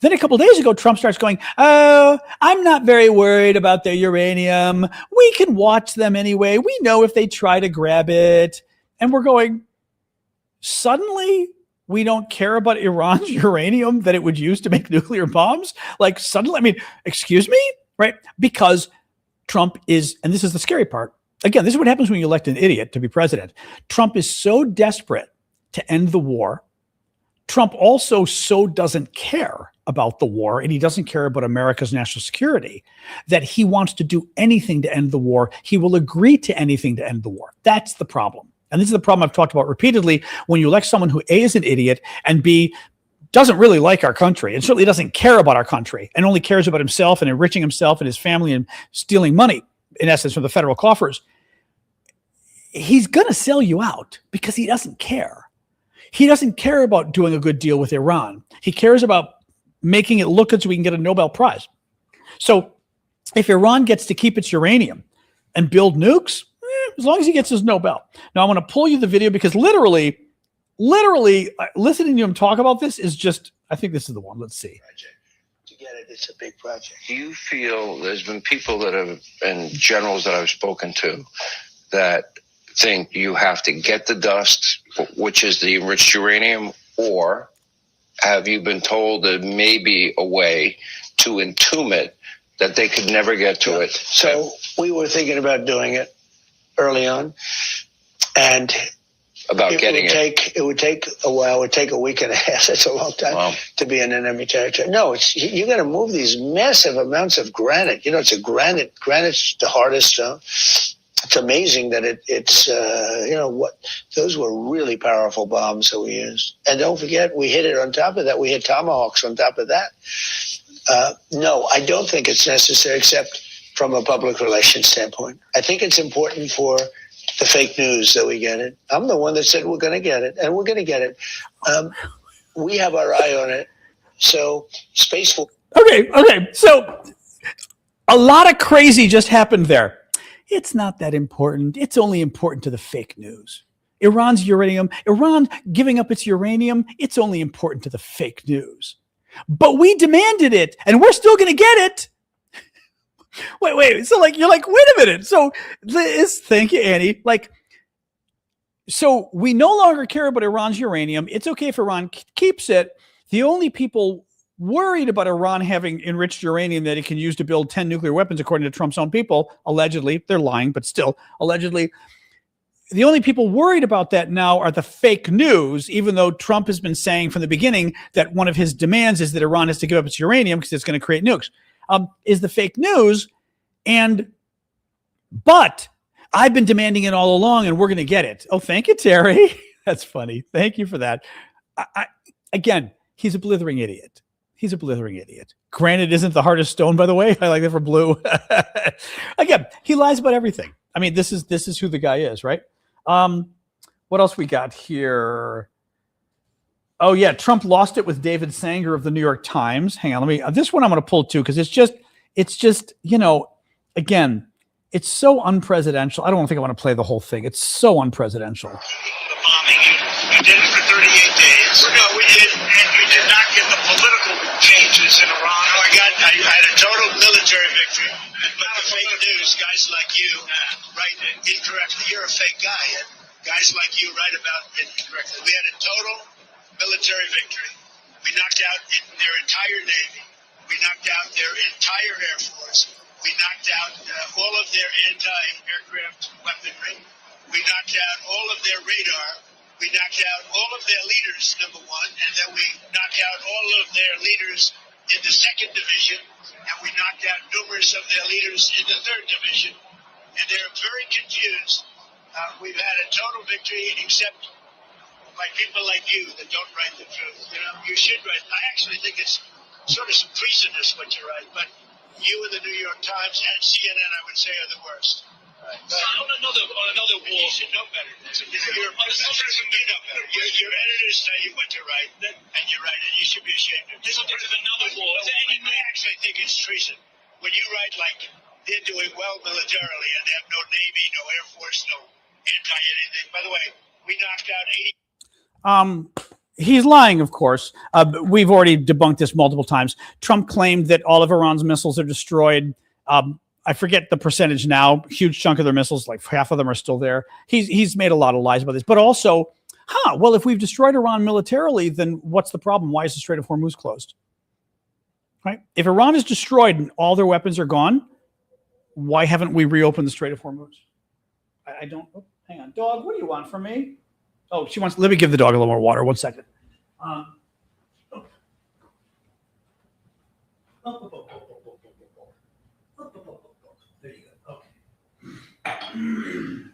Then a couple of days ago, Trump starts going, oh, I'm not very worried about their uranium. We can watch them anyway. We know if they try to grab it. And we're going, suddenly we don't care about Iran's uranium that it would use to make nuclear bombs? Like suddenly, excuse me? Right? Because Trump is, and this is the scary part, again, this is what happens when you elect an idiot to be president. Trump is so desperate to end the war. Trump also so doesn't care about the war, and he doesn't care about America's national security, that he wants to do anything to end the war. He will agree to anything to end the war. That's the problem. And this is the problem I've talked about repeatedly. When you elect someone who A, is an idiot, and B, doesn't really like our country, and certainly doesn't care about our country, and only cares about himself and enriching himself and his family and stealing money, in essence, from the federal coffers, he's going to sell you out because he doesn't care. He doesn't care about doing a good deal with Iran. He cares about making it look good so we can get a Nobel Prize. So if Iran gets to keep its uranium and build nukes, as long as he gets his Nobel. Now, I want to pull you the video because literally listening to him talk about this is just, I think this is the one. Let's see. To get it, it's a big project. Do you feel there's been people that have, and generals that I've spoken to, that think you have to get the dust, which is the enriched uranium, or have you been told there may be a way to entomb it that they could never get to it? So we were thinking about doing it early on, and it would take a while. It would take a week and a half. That's a long time to be in enemy territory. No, you got to move these massive amounts of granite. You know, granite's the hardest stone. It's amazing that it's those were really powerful bombs that we used. And don't forget, we hit it on top of that. We hit Tomahawks on top of that. No, I don't think it's necessary, except from a public relations standpoint. I think it's important for the fake news that we get it. I'm the one that said we're going to get it, and we're going to get it. We have our eye on it. So Space Force. Okay. So a lot of crazy just happened there. It's not that important. It's only important to the fake news. Iran giving up its uranium, it's only important to the fake news. But we demanded it, and we're still going to get it. Wait. So you're like, wait a minute. So thank you, Annie. So we no longer care about Iran's uranium. It's okay if Iran keeps it. The only people worried about Iran having enriched uranium that it can use to build 10 nuclear weapons, according to Trump's own people, allegedly, they're lying, but still, allegedly, the only people worried about that now are the fake news, even though Trump has been saying from the beginning that one of his demands is that Iran has to give up its uranium because it's going to create nukes, is the fake news. But I've been demanding it all along, and we're going to get it. Oh, thank you, Terry. That's funny. Thank you for that. Again, he's a blithering idiot. He's a blithering idiot. Granite isn't the hardest stone, by the way. I like that for blue. Again, he lies about everything. I mean, this is who the guy is, right? What else we got here? Oh yeah, Trump lost it with David Sanger of the New York Times. Hang on, this one I'm going to pull too because it's just again, it's so unpresidential. I don't think I want to play the whole thing. It's so unpresidential. The bombing, you did it for 38 days. No, we did, and we did not get the political changes in Iran. I had a total military victory. But the fake news, guys like you write incorrectly. You're a fake guy. Guys like you write about it incorrectly. We had a total military victory. We knocked out their entire Navy. We knocked out their entire Air Force. We knocked out all of their anti-aircraft weaponry. We knocked out all of their radar. We knocked out all of their leaders, number one, and then we knocked out all of their leaders in the 2nd Division, and we knocked out numerous of their leaders in the 3rd Division. And they're very confused. We've had a total victory, except by people like you that don't write the truth. You should write. I actually think it's sort of some treasonous what you write, but you and the New York Times and CNN, I would say, are the worst. Right. On another war. You should know better. Your editors tell you what to write, and you write it. You should be ashamed of it. There's another war. I actually think it's treason. When you write like they're doing well militarily and they have no Navy, no Air Force, no anti-anything. By the way, we knocked out 80... He's lying, of course. We've already debunked this multiple times. Trump claimed that all of Iran's missiles are destroyed. I forget the percentage now. Huge chunk of their missiles, like half of them are still there. He's made a lot of lies about this. But also, well, if we've destroyed Iran militarily, then what's the problem? Why is the Strait of Hormuz closed? Right? If Iran is destroyed and all their weapons are gone, why haven't we reopened the Strait of Hormuz? I don't. Oh, hang on, dog. What do you want from me? Oh, she wants. Let me give the dog a little more water. 1 second. There you go. Okay.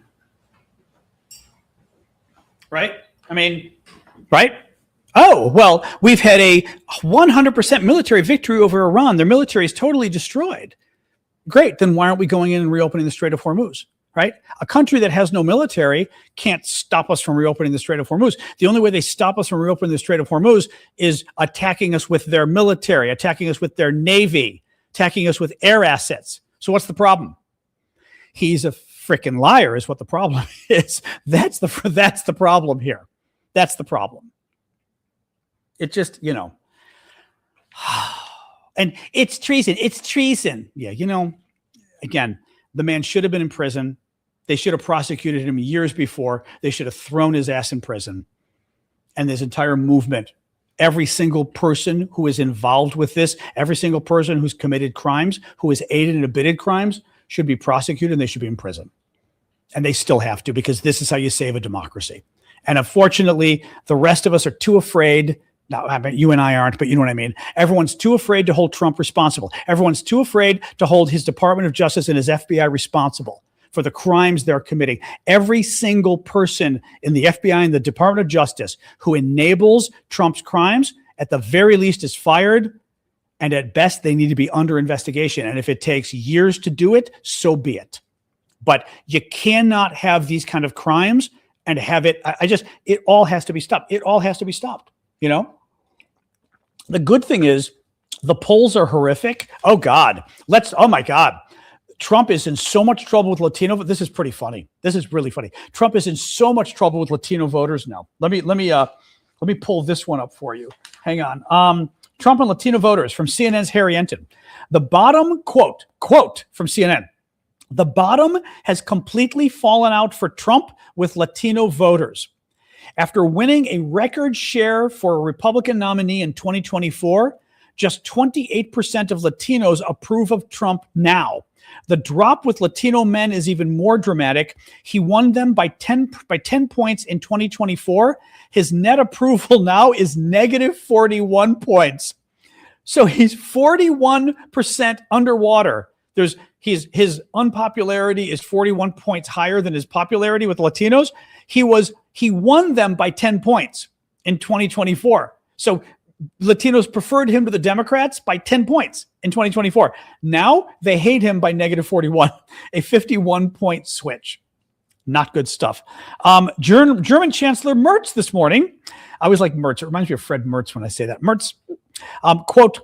Right? I mean, right? Oh, well, we've had a 100% military victory over Iran. Their military is totally destroyed. Great. Then why aren't we going in and reopening the Strait of Hormuz? Right? A country that has no military can't stop us from reopening the Strait of Hormuz. The only way they stop us from reopening the Strait of Hormuz is attacking us with their military, attacking us with their navy, attacking us with air assets. So what's the problem? He's a freaking liar is what the problem is. That's the problem here. That's the problem. It just, and it's treason. It's treason. Yeah, again, the man should have been in prison. They should have prosecuted him years before. They should have thrown his ass in prison. And this entire movement, every single person who is involved with this, every single person who's committed crimes, who has aided and abetted crimes, should be prosecuted and they should be in prison. And they still have to, because this is how you save a democracy. And unfortunately, the rest of us are too afraid. Now, I mean, you and I aren't, but you know what I mean. Everyone's too afraid to hold Trump responsible. Everyone's too afraid to hold his Department of Justice and his FBI responsible for the crimes they're committing. Every single person in the FBI and the Department of Justice who enables Trump's crimes, at the very least, is fired. And at best, they need to be under investigation. And if it takes years to do it, so be it. But you cannot have these kind of crimes and have it. It all has to be stopped. It all has to be stopped. The good thing is the polls are horrific. Oh God, oh my God. Trump is in so much trouble with Latino. This is pretty funny. This is really funny. Trump is in so much trouble with Latino voters now. Let me pull this one up for you. Hang on. Trump and Latino voters from CNN's Harry Enton. The bottom quote from CNN. The bottom has completely fallen out for Trump with Latino voters. After winning a record share for a Republican nominee in 2024, just 28% of Latinos approve of Trump now. The drop with Latino men is even more dramatic. He won them by 10 points in 2024. His net approval now is negative 41 points. So he's 41% underwater. His unpopularity is 41 points higher than his popularity with Latinos. He won them by 10 points in 2024. So Latinos preferred him to the Democrats by 10 points in 2024. Now they hate him by negative 41, a 51-point switch. Not good stuff. German Chancellor Merz this morning. I always like Merz. It reminds me of Fred Merz when I say that. Merz, quote,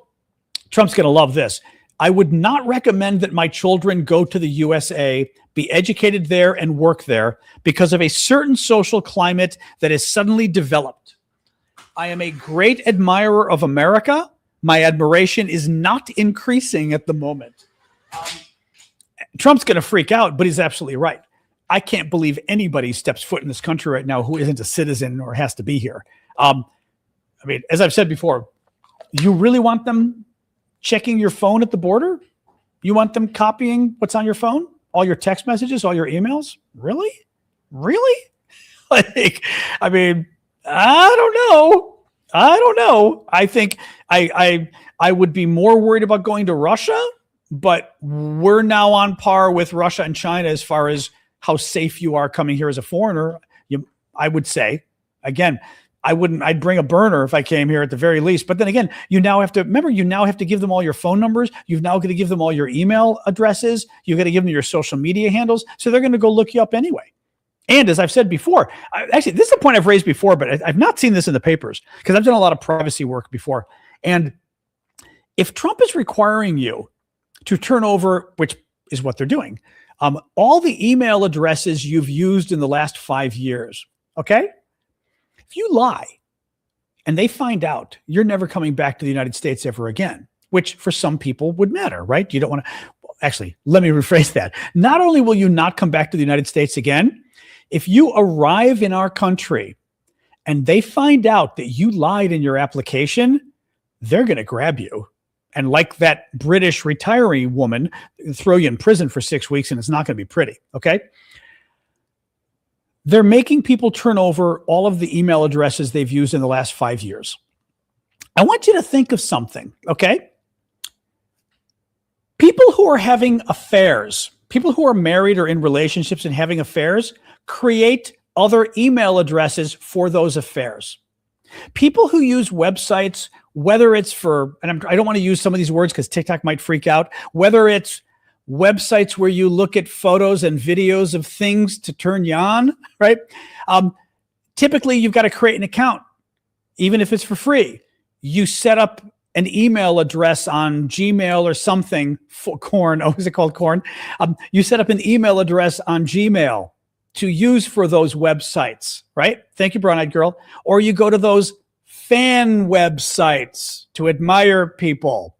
Trump's going to love this. I would not recommend that my children go to the USA, be educated there and work there because of a certain social climate that has suddenly developed. I am a great admirer of America. My admiration is not increasing at the moment. Trump's going to freak out, but he's absolutely right. I can't believe anybody steps foot in this country right now who isn't a citizen or has to be here. As I've said before, you really want them checking your phone at the border? You want them copying what's on your phone? All your text messages, all your emails? Really? I don't know. I think I would be more worried about going to Russia, but we're now on par with Russia and China as far as how safe you are coming here as a foreigner. I would say, again, I'd bring a burner if I came here at the very least. But then again, you now have to give them all your phone numbers. You've now got to give them all your email addresses. You've got to give them your social media handles. So they're going to go look you up anyway. And as I've said before, actually, this is a point I've raised before, but I've not seen this in the papers because I've done a lot of privacy work before. And if Trump is requiring you to turn over, which is what they're doing, all the email addresses you've used in the last 5 years, okay? If you lie and they find out, you're never coming back to the United States ever again, which for some people would matter, right? You don't want to, actually, let me rephrase that. Not only will you not come back to the United States again, if you arrive in our country and they find out that you lied in your application, they're going to grab you. And like that British retiree woman, throw you in prison for 6 weeks and it's not going to be pretty, okay? They're making people turn over all of the email addresses they've used in the last 5 years. I want you to think of something, okay? People who are having affairs, people who are married or in relationships and having affairs, create other email addresses for those affairs. People who use websites, whether it's for, and I don't want to use some of these words because TikTok might freak out, whether it's websites where you look at photos and videos of things to turn you on, right? Typically, you've got to create an account, even if it's for free. You set up an email address on Gmail or something for Corn. Oh, is it called Corn? You set up an email address on Gmail to use for those websites, right? Thank you, Brown Eyed Girl. Or you go to those fan websites to admire people.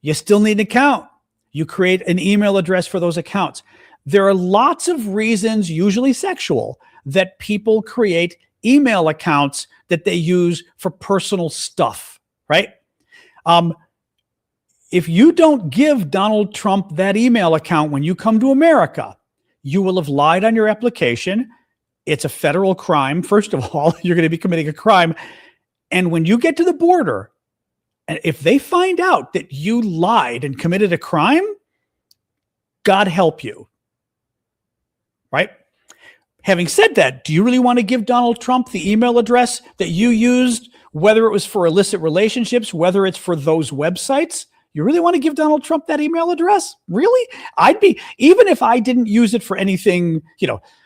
You still need an account. You create an email address for those accounts. There are lots of reasons, usually sexual, that people create email accounts that they use for personal stuff, right? If you don't give Donald Trump that email account when you come to America, you will have lied on your application. It's a federal crime. First of all, you're going to be committing a crime. And when you get to the border, and if they find out that you lied and committed a crime, God help you, right? Having said that, do you really want to give Donald Trump the email address that you used, whether it was for illicit relationships, whether it's for those websites? You really want to give Donald Trump that email address? Really? I'd be, even if I didn't use it for anything,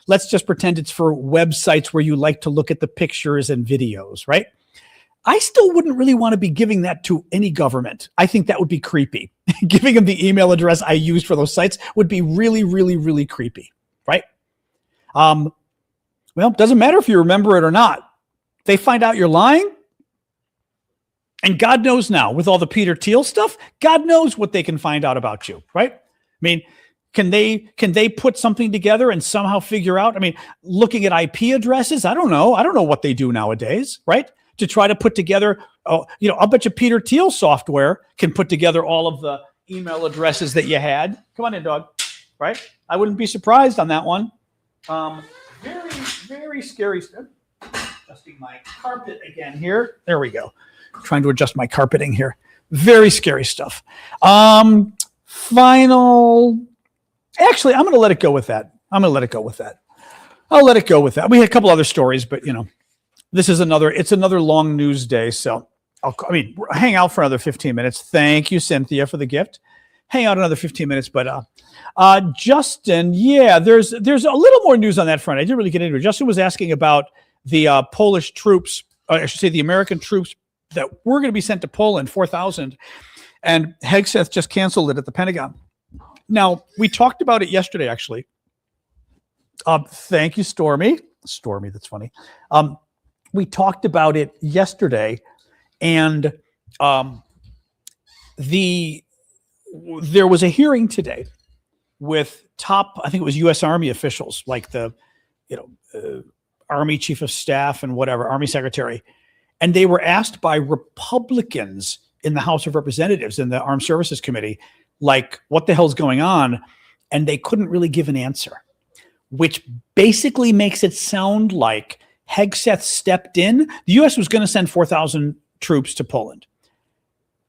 let's just pretend it's for websites where you like to look at the pictures and videos, right? I still wouldn't really want to be giving that to any government. I think that would be creepy. Giving them the email address I used for those sites would be really, really, really creepy, right? Well, it doesn't matter if you remember it or not. They find out you're lying. And God knows now, with all the Peter Thiel stuff, God knows what they can find out about you, right? I mean, can they put something together and somehow figure out? I mean, looking at IP addresses, I don't know what they do nowadays, right? To try to put together, I'll bet you Peter Thiel software can put together all of the email addresses that you had. Come on in, dog, right? I wouldn't be surprised on that one. Very, very scary stuff. Adjusting my carpet again here. There we go. Trying to adjust my carpeting here. Very scary stuff. Actually, I'm going to let it go with that. I'll let it go with that. We had a couple other stories, but it's another long news day. So hang out for another 15 minutes. Thank you, Cynthia, for the gift. Hang out another 15 minutes. But Justin, yeah, there's a little more news on that front. I didn't really get into it. Justin was asking about the Polish troops, I should say the American troops that were going to be sent to Poland, 4,000, and Hegseth just canceled it at the Pentagon. Now, we talked about it yesterday, actually. Thank you, Stormy. Stormy, that's funny. We talked about it yesterday, and there was a hearing today with top, I think it was U.S. Army officials, like the Army Chief of Staff and whatever, Army Secretary. And they were asked by Republicans in the House of Representatives in the Armed Services Committee, like, what the hell's going on? And they couldn't really give an answer, which basically makes it sound like Hegseth stepped in. The U.S. was going to send 4,000 troops to Poland.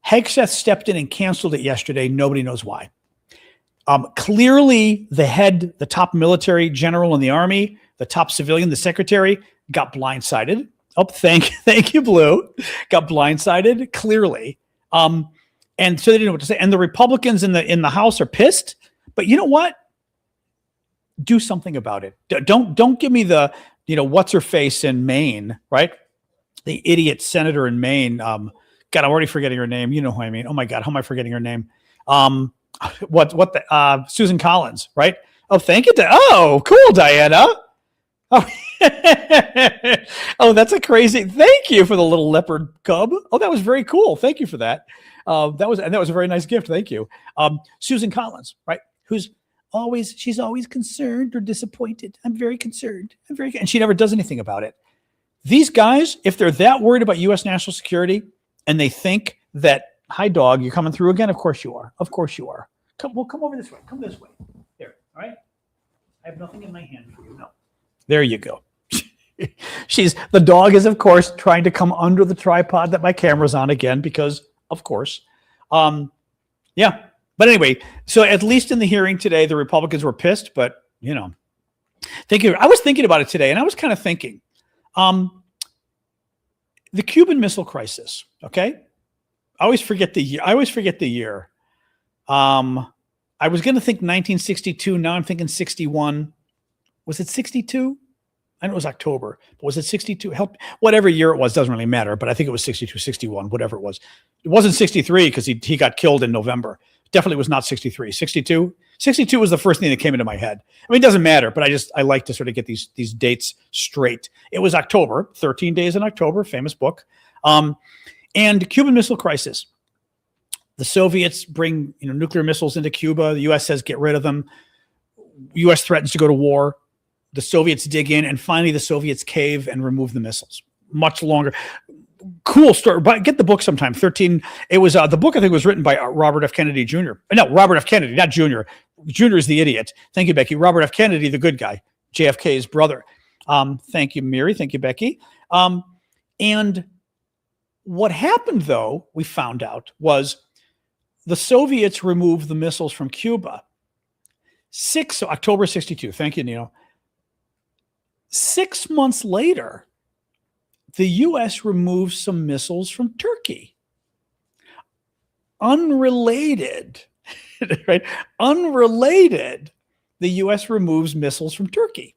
Hegseth stepped in and canceled it yesterday. Nobody knows why. Clearly, the top military general in the Army, the top civilian, the secretary, got blindsided. Oh, thank you, Blue. Got blindsided, clearly. And so they didn't know what to say. And the Republicans in the House are pissed. But you know what? Do something about it. Don't give me the, what's her face in Maine, right? The idiot senator in Maine. God, I'm already forgetting her name. You know who I mean. Oh my God, how am I forgetting her name? Susan Collins, right? Oh, thank you. Oh, cool, Diana. Oh, oh, that's a crazy. Thank you for the little leopard cub. Oh, that was very cool. Thank you for that. That was a very nice gift. Thank you. Susan Collins, right? She's always concerned or disappointed. I'm very concerned. And she never does anything about it. These guys, if they're that worried about U.S. national security and they think that, hi, dog, you're coming through again? Of course you are. Of course you are. Come over this way. Come this way. There. All right. I have nothing in my hand for you. No. There you go. The dog is, of course, trying to come under the tripod that my camera's on again because, of course. Yeah. But anyway, so at least in the hearing today, the Republicans were pissed, but, you know, I was thinking about it today, and I was kind of thinking, the Cuban Missile Crisis, okay? I always forget the year. I was going to think 1962. Now I'm thinking 61. Was it 62? I know it was October, but was it 62? Whatever year it was, doesn't really matter, but I think it was 62, 61, whatever it was. It wasn't 63 because he got killed in November. Definitely was not 63. 62? 62 was the first thing that came into my head. I mean, it doesn't matter, but I like to sort of get these dates straight. It was October, 13 Days in October, famous book. And Cuban Missile Crisis. The Soviets bring nuclear missiles into Cuba. The U.S. says get rid of them. U.S. threatens to go to war. The Soviets dig in, and finally the Soviets cave and remove the missiles. Much longer. Cool story. But get the book sometime. 13. It was the book I think was written by Robert F. Kennedy Jr. No, Robert F. Kennedy, not Jr. Jr. is the idiot. Thank you, Becky. Robert F. Kennedy, the good guy, JFK's brother. Thank you, Mary. Thank you, Becky. And what happened, though, we found out, was the Soviets removed the missiles from Cuba. October 62. Thank you, Nino. 6 months later, the U.S. removes some missiles from Turkey. Unrelated, right? Unrelated, the U.S. removes missiles from Turkey.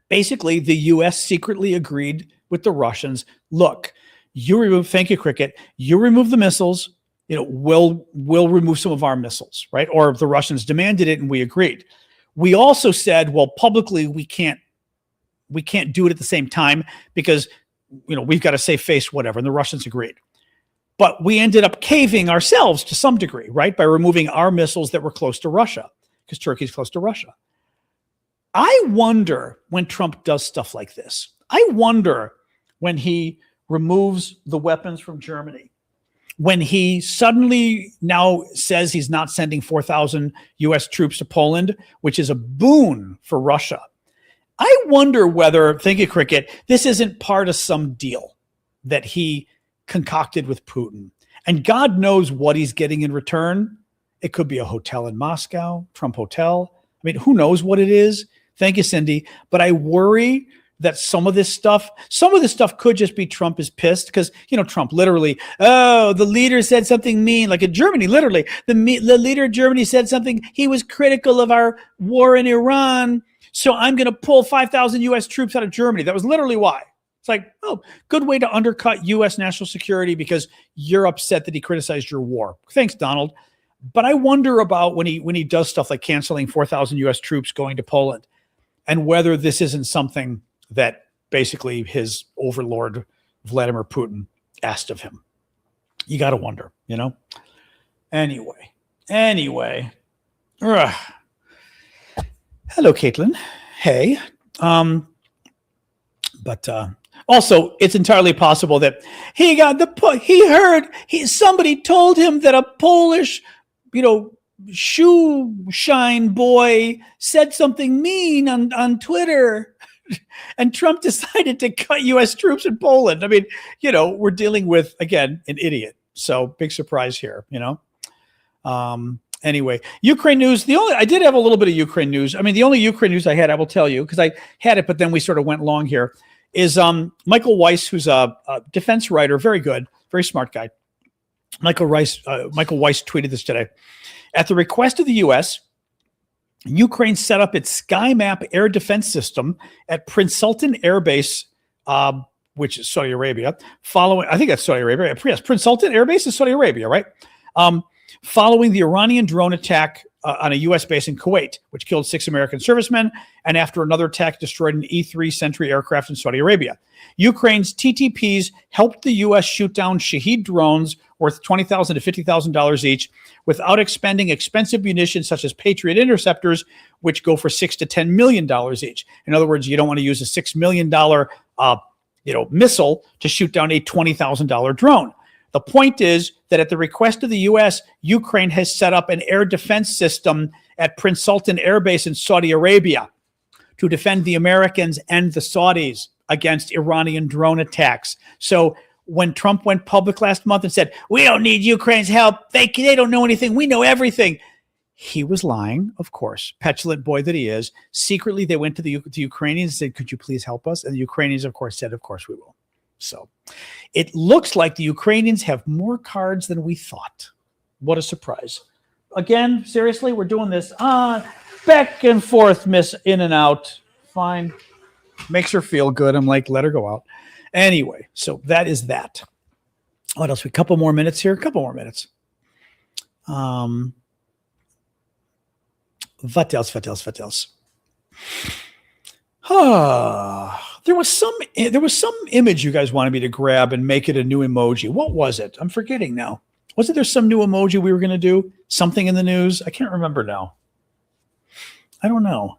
Basically, the U.S. secretly agreed with the Russians, look, thank you, Cricket, you remove the missiles, we'll remove some of our missiles, right? Or the Russians demanded it and we agreed. We also said, well, publicly, we can't do it at the same time because we've got to save face, whatever. And the Russians agreed. But we ended up caving ourselves to some degree, right? By removing our missiles that were close to Russia, because Turkey's close to Russia. I wonder when Trump does stuff like this. I wonder when he removes the weapons from Germany, when he suddenly now says he's not sending 4,000 U.S. troops to Poland, which is a boon for Russia. I wonder whether, thank you, Cricket, this isn't part of some deal that he concocted with Putin. And God knows what he's getting in return. It could be a hotel in Moscow, Trump Hotel. I mean, who knows what it is? Thank you, Cindy. But I worry that some of this stuff could just be Trump is pissed because, Trump literally, the leader said something mean, like in Germany, literally, the leader of Germany said something, he was critical of our war in Iran. So I'm going to pull 5,000 U.S. troops out of Germany. That was literally why. It's like, good way to undercut U.S. national security because you're upset that he criticized your war. Thanks, Donald. But I wonder about when he does stuff like canceling 4,000 U.S. troops going to Poland and whether this isn't something that basically his overlord, Vladimir Putin, asked of him. You got to wonder, Anyway. Hello, Caitlin. Hey. But also, it's entirely possible that somebody told him that a Polish, shoe shine boy said something mean on Twitter, and Trump decided to cut U.S. troops in Poland. I mean, we're dealing with, again, an idiot. So big surprise here, Anyway, Ukraine news. I did have a little bit of Ukraine news. I mean, the only Ukraine news I had, I will tell you, because I had it, but then we sort of went long here, is Michael Weiss, who's a defense writer, very good, very smart guy. Michael Weiss tweeted this today. At the request of the U.S., Ukraine set up its SkyMap air defense system at Prince Sultan Air Base, which is Saudi Arabia. I think that's Saudi Arabia. Yes, Prince Sultan Air Base is Saudi Arabia, right? Following the Iranian drone attack on a U.S. base in Kuwait, which killed 6 American servicemen, and after another attack destroyed an E-3 Sentry aircraft in Saudi Arabia. Ukraine's TTPs helped the U.S. shoot down Shahed drones worth $20,000 to $50,000 each without expending expensive munitions such as Patriot interceptors, which go for $6 to $10 million each. In other words, you don't want to use a $6 million missile to shoot down a $20,000 drone. The point is that at the request of the U.S., Ukraine has set up an air defense system at Prince Sultan Air Base in Saudi Arabia to defend the Americans and the Saudis against Iranian drone attacks. So when Trump went public last month and said, we don't need Ukraine's help, they don't know anything, we know everything, he was lying, of course, petulant boy that he is. Secretly, they went to the Ukrainians and said, could you please help us? And the Ukrainians, of course, said, of course we will. So it looks like the Ukrainians have more cards than we thought. What a surprise. Again, seriously, we're doing this back and forth, miss, in and out. Fine. Makes her feel good. I'm like, let her go out. Anyway, so that is that. What else? A couple more minutes here. A couple more minutes. What else? There was some image you guys wanted me to grab and make it a new emoji. What was it? I'm forgetting now. Wasn't there some new emoji we were going to do? Something in the news? I can't remember now. I don't know.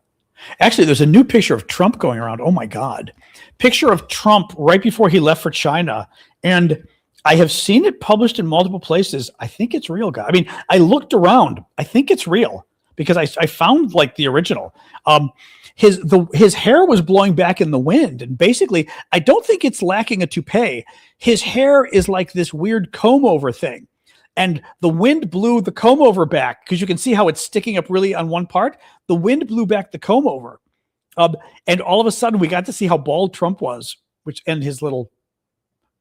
Actually, there's a new picture of Trump going around. Oh my God. Picture of Trump right before he left for China. And I have seen it published in multiple places. I think it's real, guy. I mean, I looked around. I think it's real because I found like the original. His hair was blowing back in the wind. And basically, I don't think it's lacking a toupee. His hair is like this weird comb over thing. And the wind blew the comb over back because you can see how it's sticking up really on one part. The wind blew back the comb over. And all of a sudden we got to see how bald Trump was, and his little,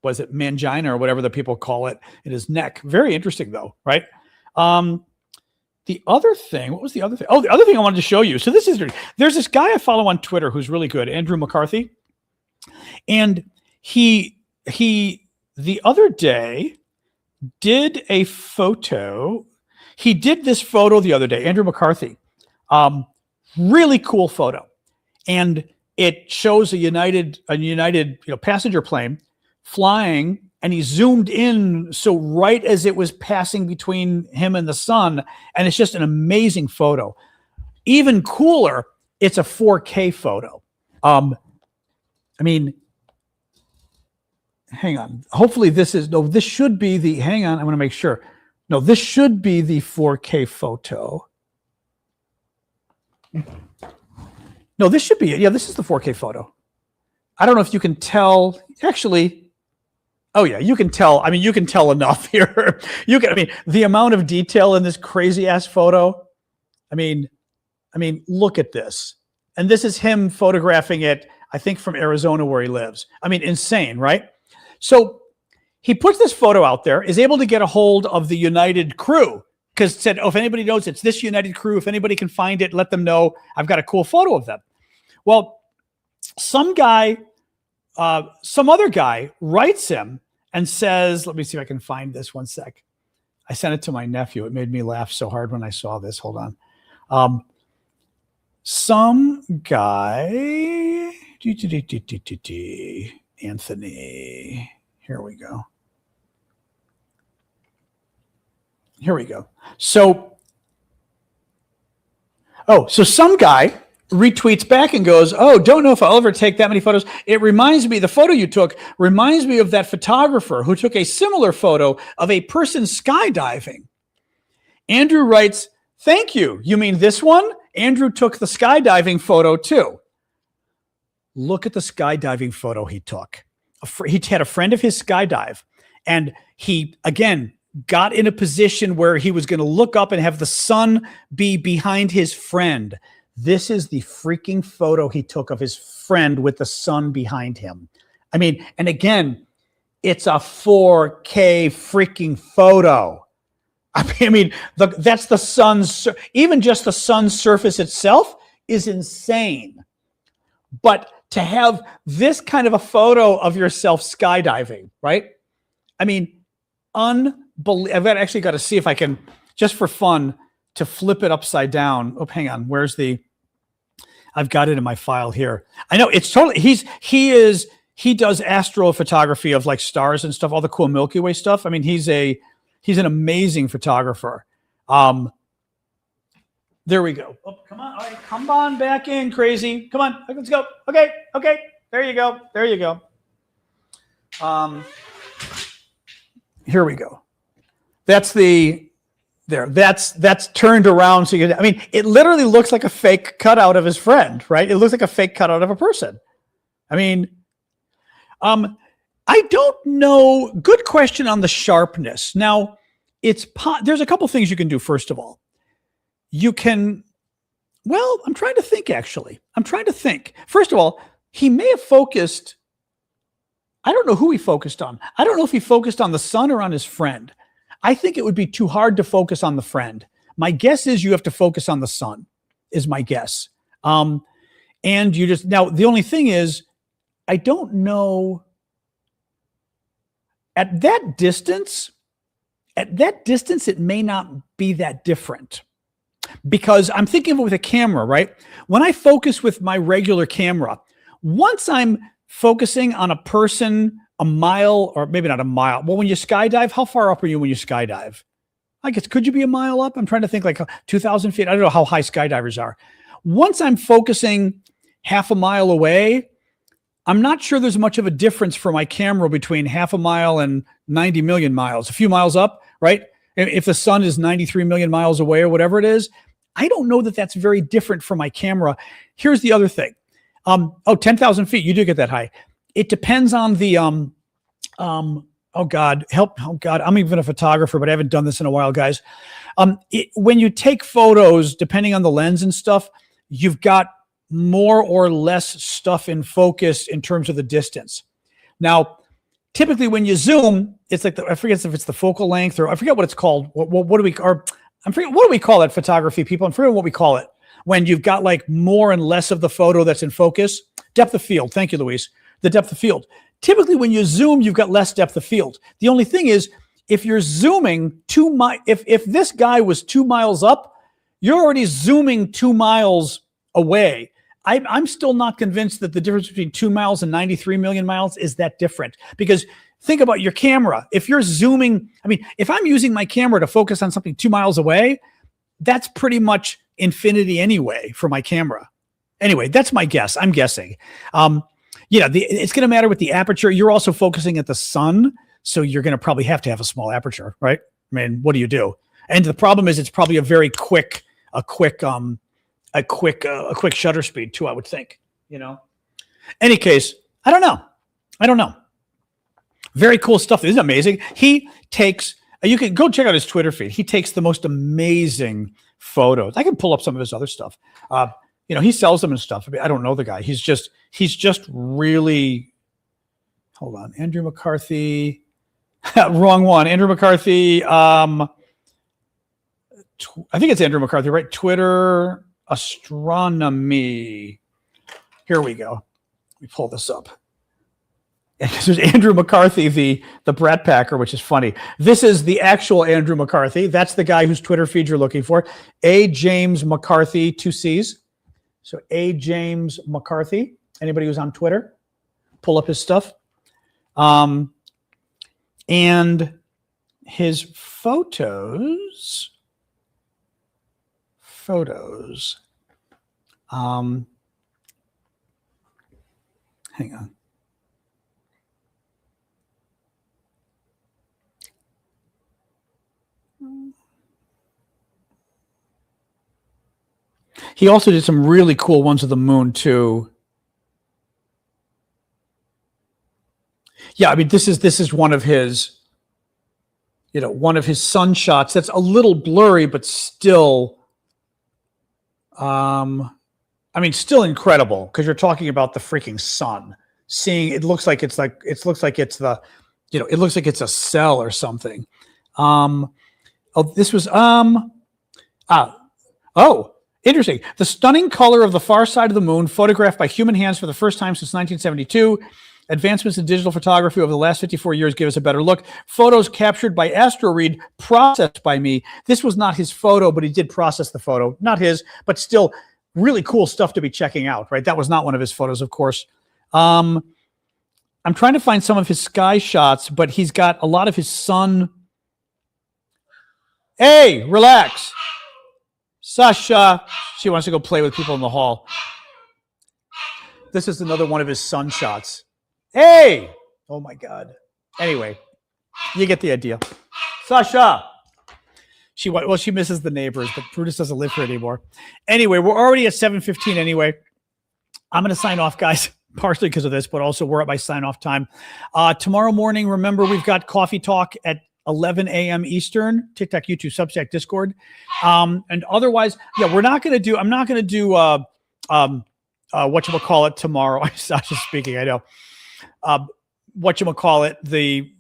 was it mangina or whatever the people call it in his neck. Very interesting though, right? The other thing, what was the other thing? Oh, the other thing I wanted to show you. So there's this guy I follow on Twitter who's really good, Andrew McCarthy. And he the other day did a photo. He did this photo the other day, Andrew McCarthy. Really cool photo. And it shows a United passenger plane flying, and he zoomed in so right as it was passing between him and the sun, and it's just an amazing photo. Even cooler, it's a 4K photo. I mean, hang on. Hopefully this should be the, hang on, I want to make sure. No, this should be the 4K photo. No, this should be it. Yeah, this is the 4K photo. I don't know if you can tell. Actually, oh yeah, you can tell. I mean, you can tell enough here. The amount of detail in this crazy ass photo. I mean, look at this. And this is him photographing it, I think from Arizona where he lives. I mean, insane, right? So he puts this photo out there, is able to get a hold of the United crew, because said, oh, if anybody knows it's this United crew, if anybody can find it, let them know. I've got a cool photo of them. Well, some other guy writes him and says, let me see if I can find this one sec. I sent it to my nephew. It made me laugh so hard when I saw this. Hold on. Some guy, Anthony, here we go. So some guy retweets back and goes, oh, don't know if I'll ever take that many photos. It reminds me, the photo you took reminds me of that photographer who took a similar photo of a person skydiving. Andrew writes, thank you. You mean this one? Andrew took the skydiving photo too. Look at the skydiving photo he took. He had a friend of his skydive, and he, again, got in a position where he was going to look up and have the sun be behind his friend. This is the freaking photo he took of his friend with the sun behind him. I mean, and again, it's a 4K freaking photo. I mean, that's the sun's, even just the sun's surface itself is insane. But to have this kind of a photo of yourself skydiving, right? I mean, unbelievable. I've actually got to see if I can, just for fun, to flip it upside down. Oh, hang on. I've got it in my file here. I know it's totally, he does astrophotography of like stars and stuff, all the cool Milky Way stuff. I mean, he's an amazing photographer. There we go. Oh, come on. All right. Come on back in, crazy. Come on. Let's go. Okay. There you go. Here we go. That's the There, that's turned around. So I mean, it literally looks like a fake cutout of his friend, right? It looks like a fake cutout of a person. I mean, I don't know. Good question on the sharpness. Now, there's a couple things you can do. First of all, you can. Well, I'm trying to think. Actually, I'm trying to think. First of all, he may have focused. I don't know who he focused on. I don't know if he focused on the son or on his friend. I think it would be too hard to focus on the friend. My guess is you have to focus on the son, is my guess. And you just, now the only thing is, I don't know, at that distance, it may not be that different. Because I'm thinking of it with a camera, right? When I focus with my regular camera, once I'm focusing on a person a mile, or maybe not a mile. Well, when you skydive, how far up are you when you skydive? I guess, could you be a mile up? I'm trying to think, like 2,000 feet. I don't know how high skydivers are. Once I'm focusing half a mile away, I'm not sure there's much of a difference for my camera between half a mile and 90 million miles. A few miles up, right? If the sun is 93 million miles away or whatever it is, I don't know that that's very different for my camera. Here's the other thing. 10,000 feet, you do get that high. It depends on the, oh God, I'm even a photographer, but I haven't done this in a while, guys. When you take photos, depending on the lens and stuff, you've got more or less stuff in focus in terms of the distance. Now, typically when you zoom, it's like, I forget if it's the focal length, or I forget what it's called. What do we call that photography, people? I'm forgetting what we call it. When you've got like more and less of the photo that's in focus. Depth of field. Thank you, Luis. The depth of field. Typically, when you zoom, you've got less depth of field. The only thing is, if you're zooming if this guy was 2 miles up, you're already zooming 2 miles away. I'm still not convinced that the difference between 2 miles and 93 million miles is that different. Because think about your camera. If you're zooming, I mean, if I'm using my camera to focus on something 2 miles away, that's pretty much infinity anyway for my camera. Anyway, that's my guess. I'm guessing. It's going to matter with the aperture. You're also focusing at the sun, so you're going to probably have to have a small aperture, right? I mean, what do you do? And the problem is, it's probably a very quick shutter speed too, I would think. Any case, I don't know. Very cool stuff. This is amazing. He takes. You can go check out his Twitter feed. He takes the most amazing photos. I can pull up some of his other stuff. He sells them and stuff. I mean, I don't know the guy. He's just really, hold on. Andrew McCarthy, wrong one. Andrew McCarthy. I think it's Andrew McCarthy, right? Twitter astronomy. Here we go. Let me pull this up. There's Andrew McCarthy, the Brat Packer, which is funny. This is the actual Andrew McCarthy. That's the guy whose Twitter feed you're looking for. A. James McCarthy, 2 C's. So A. James McCarthy. Anybody who's on Twitter, pull up his stuff. And his photos. Hang on. He also did some really cool ones of the moon too. Yeah, I mean, this is one of his, sun shots. That's a little blurry, but still, still incredible, because you're talking about the freaking sun. Seeing it looks like it's a cell or something. Interesting. The stunning color of the far side of the moon, photographed by human hands for the first time since 1972. Advancements in digital photography over the last 54 years give us a better look. Photos captured by AstroRead, processed by me. This was not his photo, but he did process the photo. Not his, but still really cool stuff to be checking out, right? That was not one of his photos, of course. I'm trying to find some of his sky shots, but he's got a lot of his sun. Hey, relax. Sasha, she wants to go play with people in the hall. This is another one of his sun shots. Hey! Oh my God. Anyway, you get the idea. Sasha. She misses the neighbors, but Brutus doesn't live here anymore. Anyway, we're already at 7:15 anyway. I'm going to sign off, guys, partially because of this, but also we're at my sign-off time. Tomorrow morning, remember, we've got Coffee Talk at 11 a.m. Eastern, TikTok, YouTube, Substack, Discord. And otherwise, yeah, I'm not going to do whatchamacallit tomorrow. Sasha's speaking, I know. Whatchamacallit, the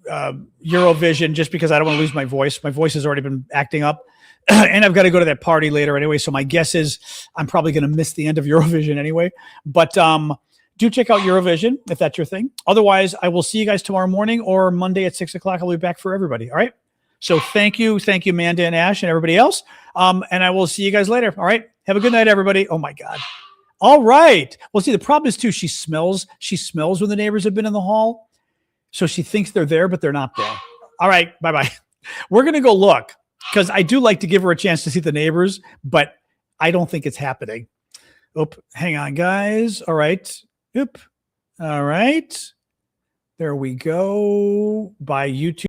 Eurovision, just because I don't want to lose my voice. My voice has already been acting up. And I've got to go to that party later anyway. So my guess is I'm probably going to miss the end of Eurovision anyway. But do check out Eurovision if that's your thing. Otherwise, I will see you guys tomorrow morning or Monday at 6 o'clock. I'll be back for everybody. All right. So thank you, Amanda and Ash and everybody else. And I will see you guys later. All right. Have a good night, everybody. Oh my God. All right. Well, see, the problem is too, she smells when the neighbors have been in the hall. So she thinks they're there, but they're not there. All right. Bye-bye. We're going to go look because I do like to give her a chance to see the neighbors, but I don't think it's happening. Oop. Hang on, guys. All right. Oop. All right. There we go. By YouTube.